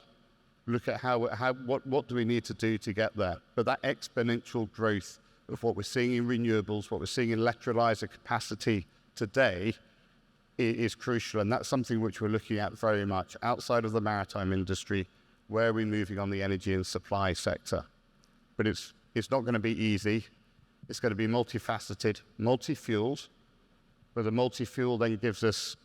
H: Look at what do we need to do to get there. But that exponential growth of what we're seeing in renewables, what we're seeing in electrolyzer capacity today is crucial. And that's something which we're looking at very much outside of the maritime industry. Where are we moving on the energy and supply sector? But it's not going to be easy. It's going to be multifaceted, multi-fueled, where the multi-fuel then gives us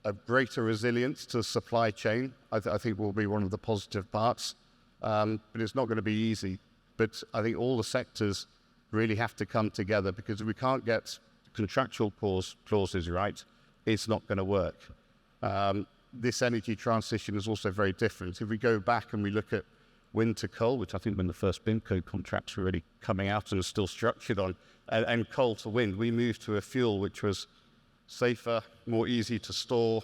H: a greater resilience to the supply chain. I think will be one of the positive parts, but it's not going to be easy. But I think all the sectors really have to come together, because if we can't get contractual clauses right, it's not going to work. This energy transition is also very different. If we go back and we look at wind to coal, which I think when the first BIMCO contracts were really coming out and are still structured on, and coal to wind, we moved to a fuel which was safer, more easy to store,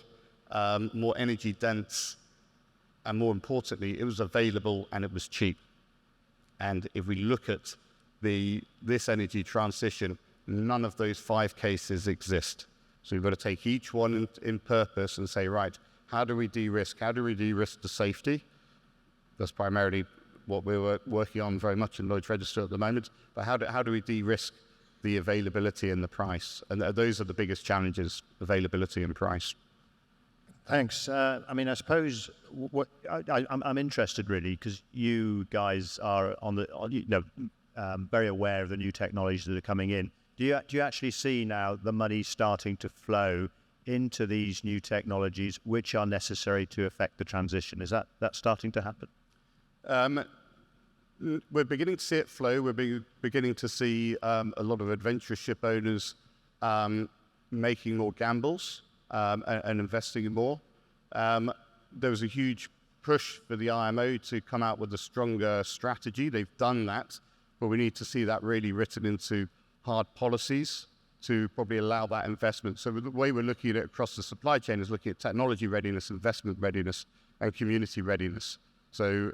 H: more energy dense, and more importantly, it was available and it was cheap. And if we look at this energy transition, none of those 5 cases exist. So we've got to take each one in purpose and say, right, how do we de-risk? How do we de-risk the safety? That's primarily what we're working on very much in Lloyd's Register at the moment. But how do we de-risk the availability and the price? And those are the biggest challenges, availability and price.
B: Thanks. I suppose I'm interested really because you guys are very aware of the new technologies that are coming in. Do you actually see now the money starting to flow into these new technologies which are necessary to affect the transition? Is that starting to happen?
H: We're beginning to see it flow. We're beginning to see a lot of adventurous ship owners making more gambles and investing in more. There was a huge push for the IMO to come out with a stronger strategy. They've done that, but we need to see that really written into hard policies to probably allow that investment. So the way we're looking at it across the supply chain is looking at technology readiness, investment readiness, and community readiness. So,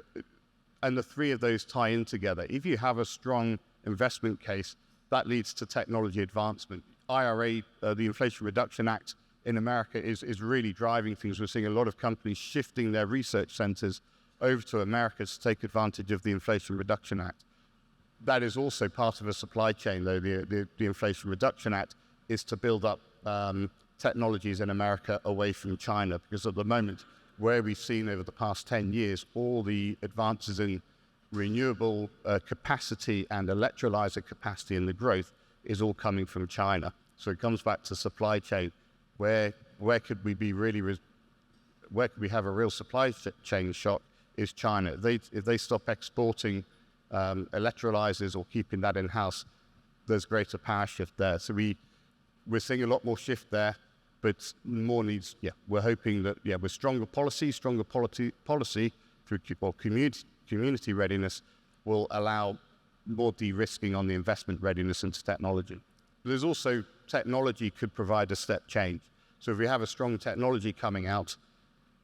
H: and the 3 of those tie in together. If you have a strong investment case, that leads to technology advancement. IRA, the Inflation Reduction Act in America is really driving things. We're seeing a lot of companies shifting their research centers over to America to take advantage of the Inflation Reduction Act. That is also part of a supply chain, though. The Inflation Reduction Act is to build up technologies in America away from China, because at the moment, where we've seen over the past 10 years, all the advances in renewable capacity and electrolyzer capacity and the growth is all coming from China. So it comes back to supply chain. Where could we be where could we have a real supply chain shock is China. If they stop exporting electrolyzers or keeping that in-house, there's greater power shift there. So we're seeing a lot more shift there, but more needs. We're hoping that with stronger policy through community readiness will allow more de-risking on the investment readiness into technology. But there's also technology could provide a step change. So if we have a strong technology coming out,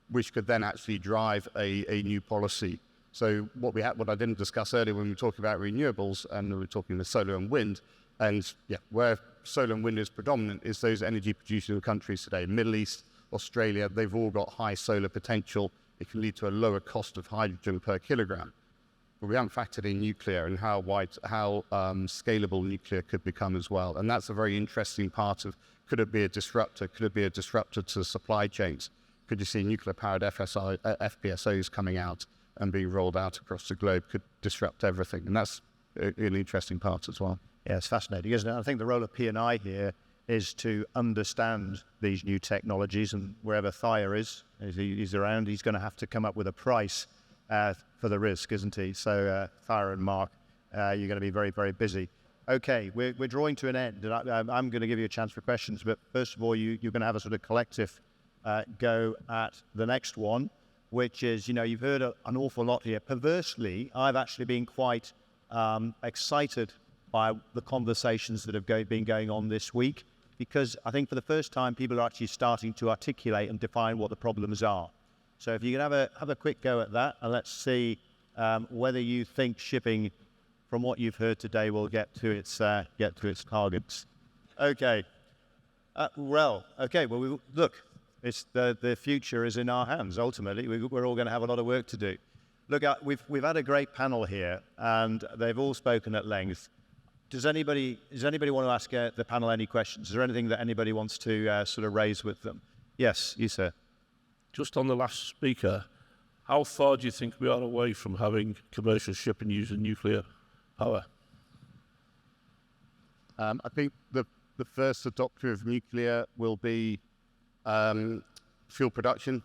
H: which could then actually drive a new policy. So what I didn't discuss earlier when we were talking about renewables, and we were talking about solar and wind, and where solar and wind is predominant is those energy producing countries today. Middle East, Australia, they've all got high solar potential. It can lead to a lower cost of hydrogen per kilogram. But we haven't factored in nuclear and how scalable nuclear could become as well. And that's a very interesting part of, could it be a disruptor? Could it be a disruptor to supply chains? Could you see nuclear-powered FPSOs coming out and being rolled out across the globe? Could disrupt everything. And that's an interesting part as well.
B: Yeah, it's fascinating, isn't it? I think the role of P&I here is to understand these new technologies, and wherever Thayer is, if he's around, he's going to have to come up with a price for the risk, isn't he? So Thayer and Mark, you're going to be very, very busy. Okay, we're drawing to an end, and I'm going to give you a chance for questions, but first of all, you're going to have a sort of collective go at the next one, which is, you've heard an awful lot here. Perversely, I've actually been quite excited by the conversations that have been going on this week, because I think for the first time, people are actually starting to articulate and define what the problems are. So if you can have a quick go at that, and let's see whether you think shipping, from what you've heard today, will get to its targets. Okay. Well, look, it's the future is in our hands. Ultimately, we're all going to have a lot of work to do. Look, we've had a great panel here, and they've all spoken at length. Does anybody want to ask the panel any questions? Is there anything that anybody wants to sort of raise with them? Yes, you, sir.
I: Just on the last speaker, how far do you think we are away from having commercial shipping using nuclear power?
H: I think the first adopter of nuclear will be fuel production,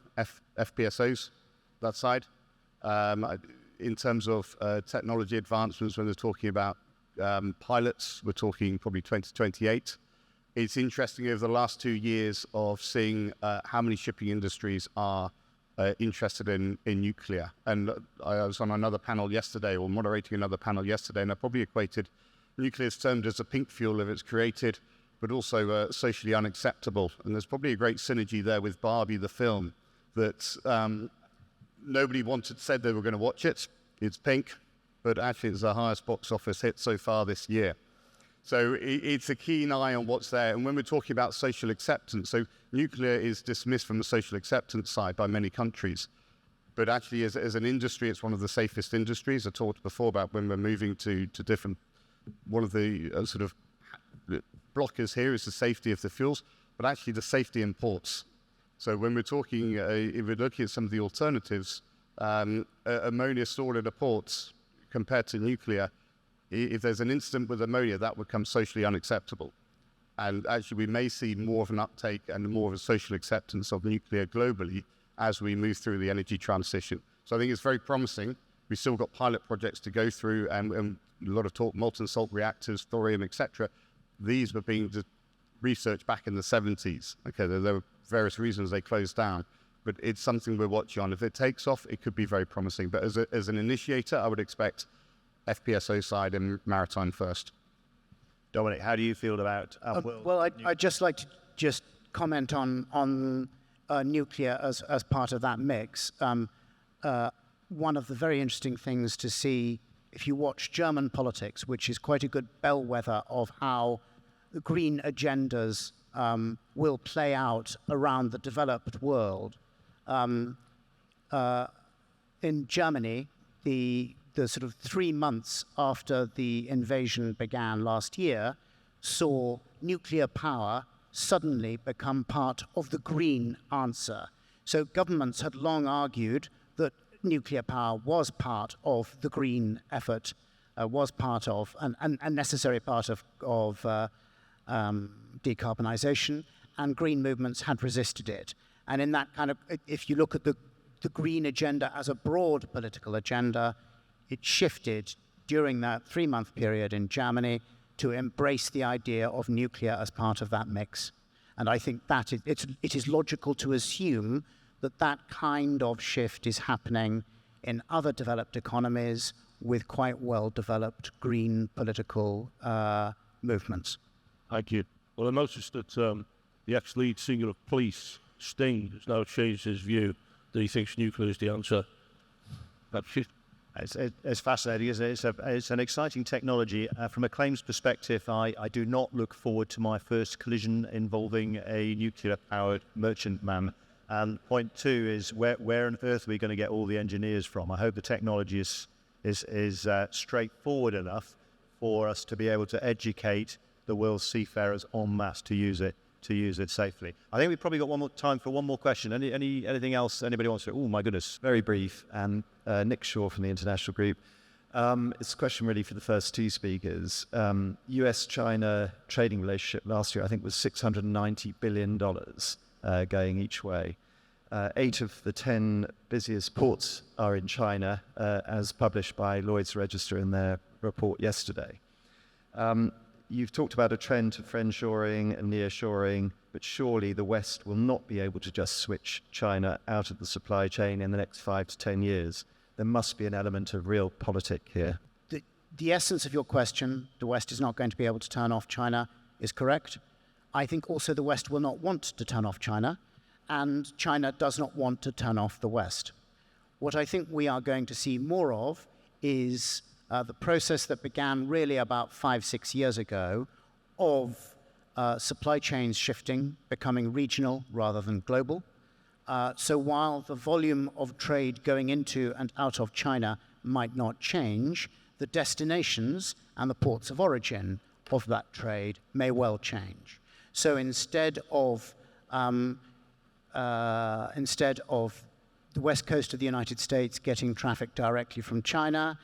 H: FPSOs, that side. In terms of technology advancements, when they're talking about pilots, we're talking probably 2028. It's interesting over the last 2 years of seeing how many shipping industries are interested in nuclear. And I was on another panel yesterday, or moderating another panel yesterday, and I probably equated nuclear is termed as a pink fuel if it's created, but also socially unacceptable. And there's probably a great synergy there with Barbie, the film, that nobody said they were going to watch it. It's pink. but actually it's the highest box office hit so far this year. So it's a keen eye on what's there. And when we're talking about social acceptance, so nuclear is dismissed from the social acceptance side by many countries. But actually, as an industry, it's one of the safest industries. I talked before about when we're moving to different, one of the sort of blockers here is the safety of the fuels, but actually the safety in ports. So when we're talking, if we're looking at some of the alternatives, ammonia stored in the ports compared to nuclear, if there's an incident with ammonia, that would become socially unacceptable. And actually, we may see more of an uptake and more of a social acceptance of nuclear globally as we move through the energy transition. So I think it's very promising. We've still got pilot projects to go through and a lot of talk, molten salt reactors, thorium, etc. These were being researched back in the 70s. Okay, there were various reasons they closed down, but it's something we're watching on. If it takes off, it could be very promising. But as an initiator, I would expect FPSO side and maritime first.
B: Dominic, how do you feel about our world?
E: Well, I'd just like to just comment on nuclear as part of that mix. One of the very interesting things to see if you watch German politics, which is quite a good bellwether of how the green agendas will play out around the developed world. In Germany, the sort of 3 months after the invasion began last year saw nuclear power suddenly become part of the green answer. So governments had long argued that nuclear power was part of the green effort, was part of, a necessary part of decarbonisation, and green movements had resisted it. And in that kind of, if you look at the green agenda as a broad political agenda, it shifted during that 3-month period in Germany to embrace the idea of nuclear as part of that mix. And I think that it is logical to assume that that kind of shift is happening in other developed economies with quite well-developed green political movements.
I: Thank you. Well, I noticed that the ex-lead singer of Police, Sting, has now changed his view that he thinks nuclear is the answer.
B: It's fascinating, isn't it? It's an exciting technology. From a claims perspective, I do not look forward to my first collision involving a nuclear-powered merchantman. And point two is where on earth are we going to get all the engineers from? I hope the technology is straightforward enough for us to be able to educate the world's seafarers en masse to use it safely. I think we've probably got one more time for one more question. Anything else anybody wants to? Oh my goodness.
J: Very brief. And Nick Shaw from the International Group. It's a question really for the first two speakers. US-China trading relationship last year, I think, was $690 billion going each way. 8 of the 10 busiest ports are in China, as published by Lloyd's Register in their report yesterday. You've talked about a trend to friendshoring and nearshoring, but surely the West will not be able to just switch China out of the supply chain in the next 5 to 10 years. There must be an element of real politic here.
E: The essence of your question, the West is not going to be able to turn off China, is correct. I think also the West will not want to turn off China, and China does not want to turn off the West. What I think we are going to see more of is the process that began really about 5-6 years ago of supply chains shifting, becoming regional rather than global. So while the volume of trade going into and out of China might not change, the destinations and the ports of origin of that trade may well change. So instead of the west coast of the United States getting traffic directly from China,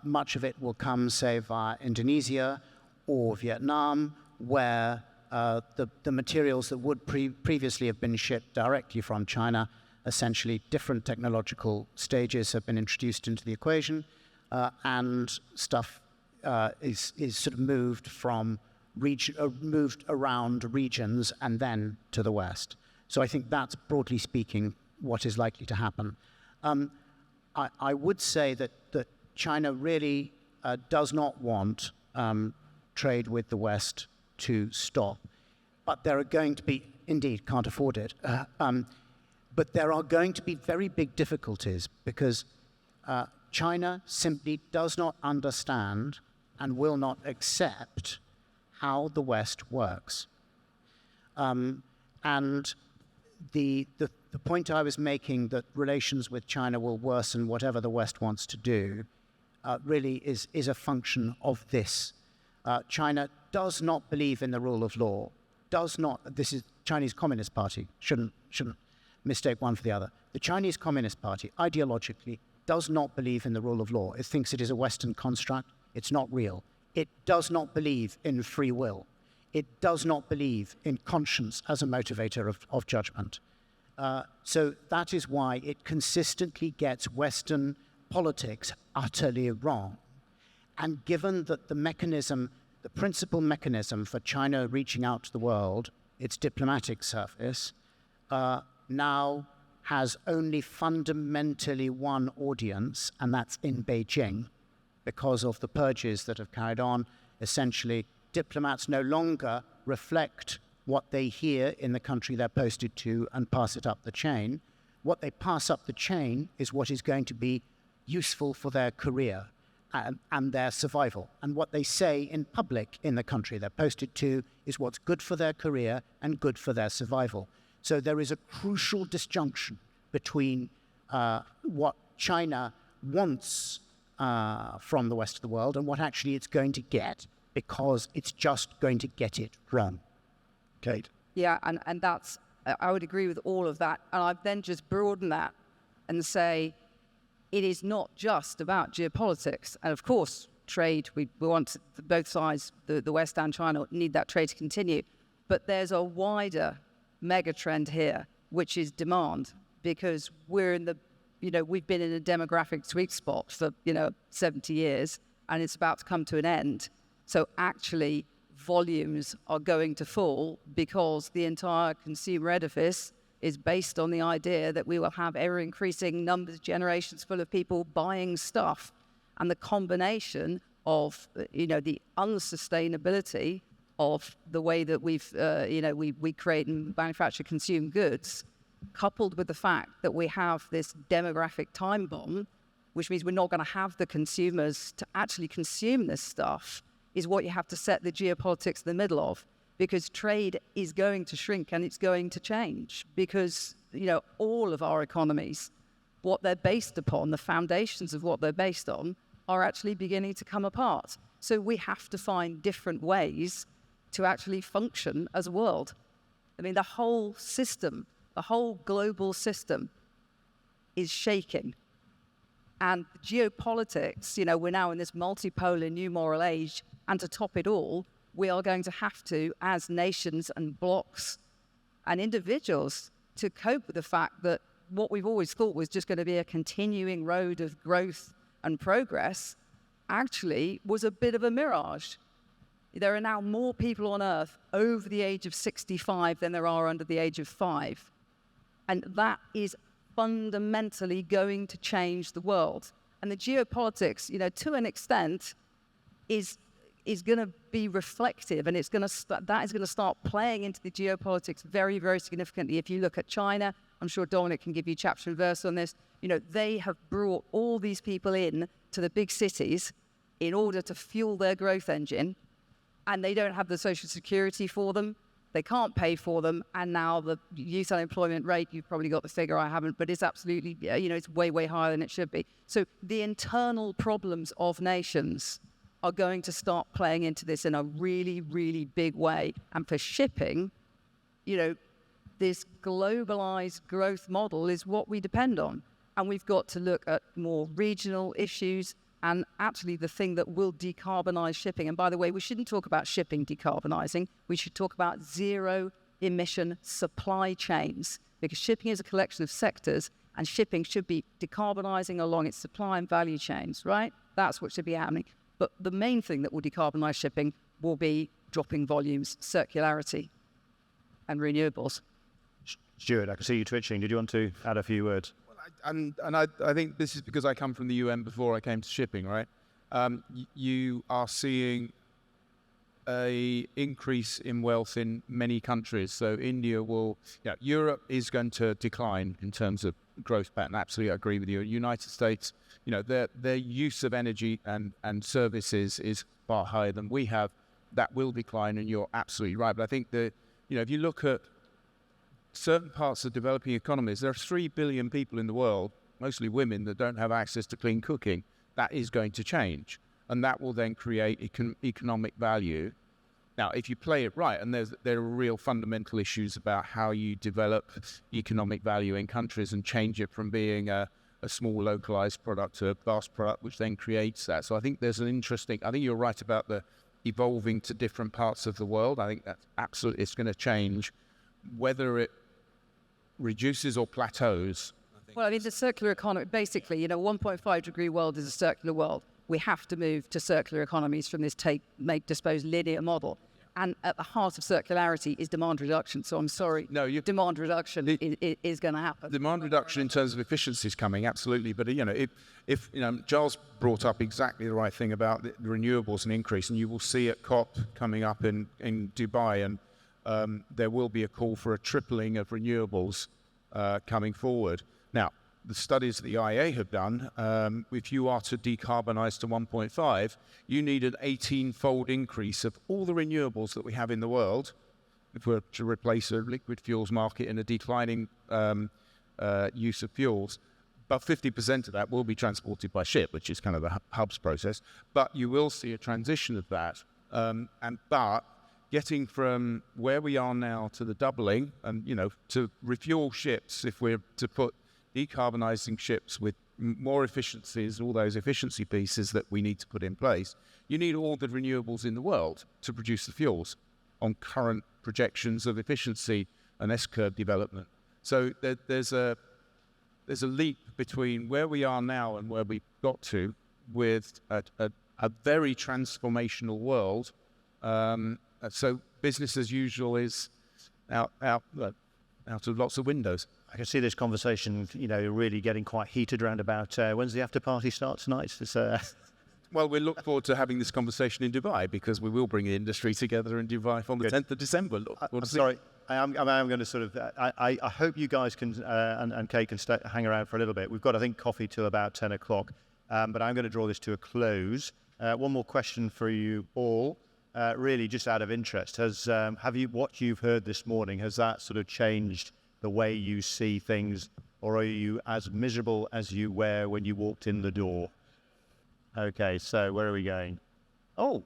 E: much of it will come, say, via Indonesia or Vietnam, where the materials that would previously have been shipped directly from China, essentially different technological stages have been introduced into the equation, and stuff is sort of moved around regions and then to the West. So I think that's, broadly speaking, what is likely to happen. I would say that China really does not want trade with the West to stop. But there are going to be, indeed, can't afford it, but there are going to be very big difficulties because China simply does not understand and will not accept how the West works. And the point I was making, that relations with China will worsen whatever the West wants to do, really is a function of this. China does not believe in the rule of law, this is Chinese Communist Party, shouldn't mistake one for the other. The Chinese Communist Party, ideologically, does not believe in the rule of law. It thinks it is a Western construct. It's not real. It does not believe in free will. It does not believe in conscience as a motivator of judgment. So that is why it consistently gets Western politics utterly wrong. And given that the principal mechanism for China reaching out to the world, its diplomatic service, now has only fundamentally one audience, and that's in Beijing, because of the purges that have carried on. Essentially, diplomats no longer reflect what they hear in the country they're posted to and pass it up the chain. What they pass up the chain is what is going to be useful for their career and their survival. And what they say in public in the country they're posted to is what's good for their career and good for their survival. So there is a crucial disjunction between what China wants from the West of the world and what actually it's going to get, because it's just going to get it wrong. Kate?
K: Yeah, and that's, I would agree with all of that. And I'd then just broaden that and say it is not just about geopolitics. And of course, trade, we want both sides, the West and China, need that trade to continue. But there's a wider mega trend here, which is demand, because we're in the, we've been in a demographic sweet spot for, 70 years, and it's about to come to an end. So actually, volumes are going to fall because the entire consumer edifice is based on the idea that we will have ever-increasing numbers, generations full of people buying stuff. And the combination of, the unsustainability of the way that we create and manufacture, consume goods, coupled with the fact that we have this demographic time bomb, which means we're not going to have the consumers to actually consume this stuff, is what you have to set the geopolitics in the middle of, because trade is going to shrink and it's going to change, because, all of our economies, what they're based upon, the foundations of what they're based on, are actually beginning to come apart. So we have to find different ways to actually function as a world. I mean, the whole system, the whole global system is shaking. And geopolitics, we're now in this multipolar new moral age, and to top it all, we are going to have to, as nations and blocs and individuals, to cope with the fact that what we've always thought was just going to be a continuing road of growth and progress actually was a bit of a mirage. There are now more people on Earth over the age of 65 than there are under the age of 5. And that is fundamentally going to change the world. And the geopolitics, to an extent, is going to be reflective, and that is going to start playing into the geopolitics very, very significantly. If you look at China, I'm sure Dominic can give you chapter and verse on this. They have brought all these people in to the big cities in order to fuel their growth engine, and they don't have the social security for them. They can't pay for them, and now the youth unemployment rate, you've probably got the figure, I haven't, but it's absolutely, it's way, way higher than it should be. So the internal problems of nations are going to start playing into this in a really, really big way. And for shipping, this globalized growth model is what we depend on. And we've got to look at more regional issues, and actually the thing that will decarbonize shipping. And by the way, we shouldn't talk about shipping decarbonizing. We should talk about zero emission supply chains, because shipping is a collection of sectors, and shipping should be decarbonizing along its supply and value chains, right? That's what should be happening. But the main thing that will decarbonize shipping will be dropping volumes, circularity, and renewables.
B: Stuart, I can see you twitching. Did you want to add a few words?
F: Well, I think this is because I come from the UN before I came to shipping, right? You are seeing a increase in wealth in many countries. So India Europe is going to decline in terms of growth pattern. Absolutely, I agree with you. United States, their use of energy and services is far higher than we have. That will decline, and you're absolutely right. But I think that, if you look at certain parts of developing economies, there are 3 billion people in the world, mostly women, that don't have access to clean cooking. That is going to change, and that will then create economic value. Now, if you play it right, and there are real fundamental issues about how you develop economic value in countries and change it from being a small localized product to a vast product, which then creates that. So I think I think you're right about the evolving to different parts of the world. I think that's absolutely, it's going to change. Whether it reduces or plateaus.
K: Well, I mean, the circular economy, basically, 1.5 degree world is a circular world. We have to move to circular economies from this take, make, dispose linear model. And at the heart of circularity is demand reduction. So I'm sorry, demand reduction is going to happen.
F: Demand reduction in terms of efficiency is coming, absolutely. But, if Giles brought up exactly the right thing about the renewables and increase, and you will see at COP coming up in Dubai, and there will be a call for a tripling of renewables coming forward. Now, the studies that the IEA have done, if you are to decarbonize to 1.5, you need an 18-fold increase of all the renewables that we have in the world if we're to replace a liquid fuels market in a declining use of fuels. But 50% of that will be transported by ship, which is kind of the hubs process. But you will see a transition of that. But getting from where we are now to the doubling, and to refuel ships, if we're to put decarbonizing ships with more efficiencies, all those efficiency pieces that we need to put in place, you need all the renewables in the world to produce the fuels on current projections of efficiency and S-curve development. So there's a leap between where we are now and where we've got to, with a very transformational world. So business as usual is out of lots of windows.
B: I can see this conversation, really getting quite heated around about when's the after party start tonight?
F: Well, we look forward to having this conversation in Dubai, because we will bring the industry together in Dubai on the 10th of December.
B: I'm sorry, I am going to sort of. I hope you guys can and Kate can hang around for a little bit. We've got, I think, coffee till about 10 o'clock, but I'm going to draw this to a close. One more question for you all. Really, just out of interest, what you've heard this morning, has that sort of changed the way you see things, or are you as miserable as you were when you walked in the door? Okay, so where are we going? Oh,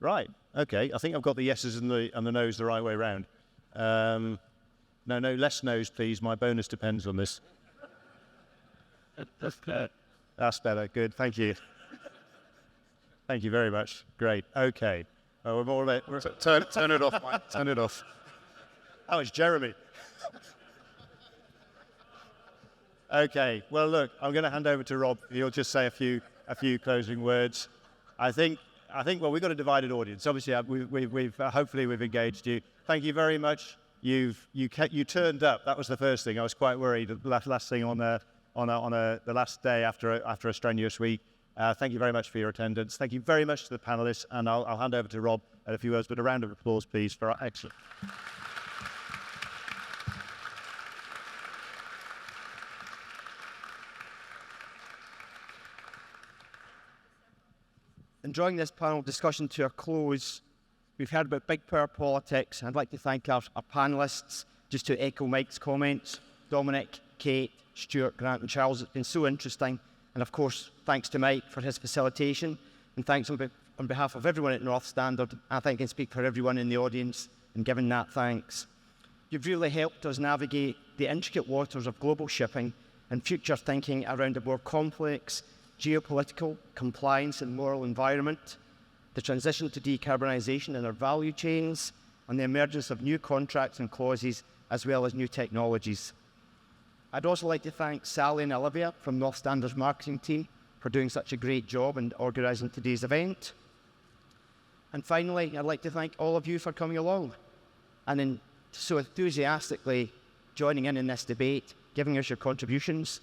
B: right. Okay, I think I've got the yeses and the no's the right way around. No, less no's, please. My bonus depends on this. That's better. Good. Thank you. Thank you very much. Great. Okay. Oh, we're more late.
A: Turn it off, Mike. Turn it off.
B: Oh, it's Jeremy. Okay. Well, look, I'm going to hand over to Rob. He'll just say a few closing words. I think. Well, we've got a divided audience. Obviously, we've hopefully we've engaged you. Thank you very much. You turned up. That was the first thing. I was quite worried. The last thing on the last day after a strenuous week. Thank you very much for your attendance. Thank you very much to the panelists, and I'll hand over to Rob in a few words. But a round of applause, please, for our excellent.
L: And drawing this panel discussion to a close, we've heard about big power politics. I'd like to thank our panellists, just to echo Mike's comments, Dominic, Kate, Stuart, Grant and Charles. It's been so interesting. And of course, thanks to Mike for his facilitation. And thanks on behalf of everyone at NorthStandard. I think I can speak for everyone in the audience in giving that thanks. You've really helped us navigate the intricate waters of global shipping and future thinking around a more complex geopolitical, compliance and moral environment, the transition to decarbonisation in our value chains, and the emergence of new contracts and clauses, as well as new technologies. I'd also like to thank Sally and Olivia from NorthStandard's marketing team for doing such a great job in organising today's event. And finally, I'd like to thank all of you for coming along and so enthusiastically joining in this debate, giving us your contributions.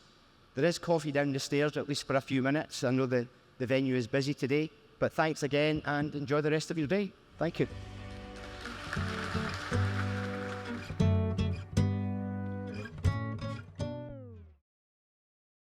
L: There is coffee down the stairs, at least for a few minutes. I know the venue is busy today, but thanks again and enjoy the rest of your day. Thank you.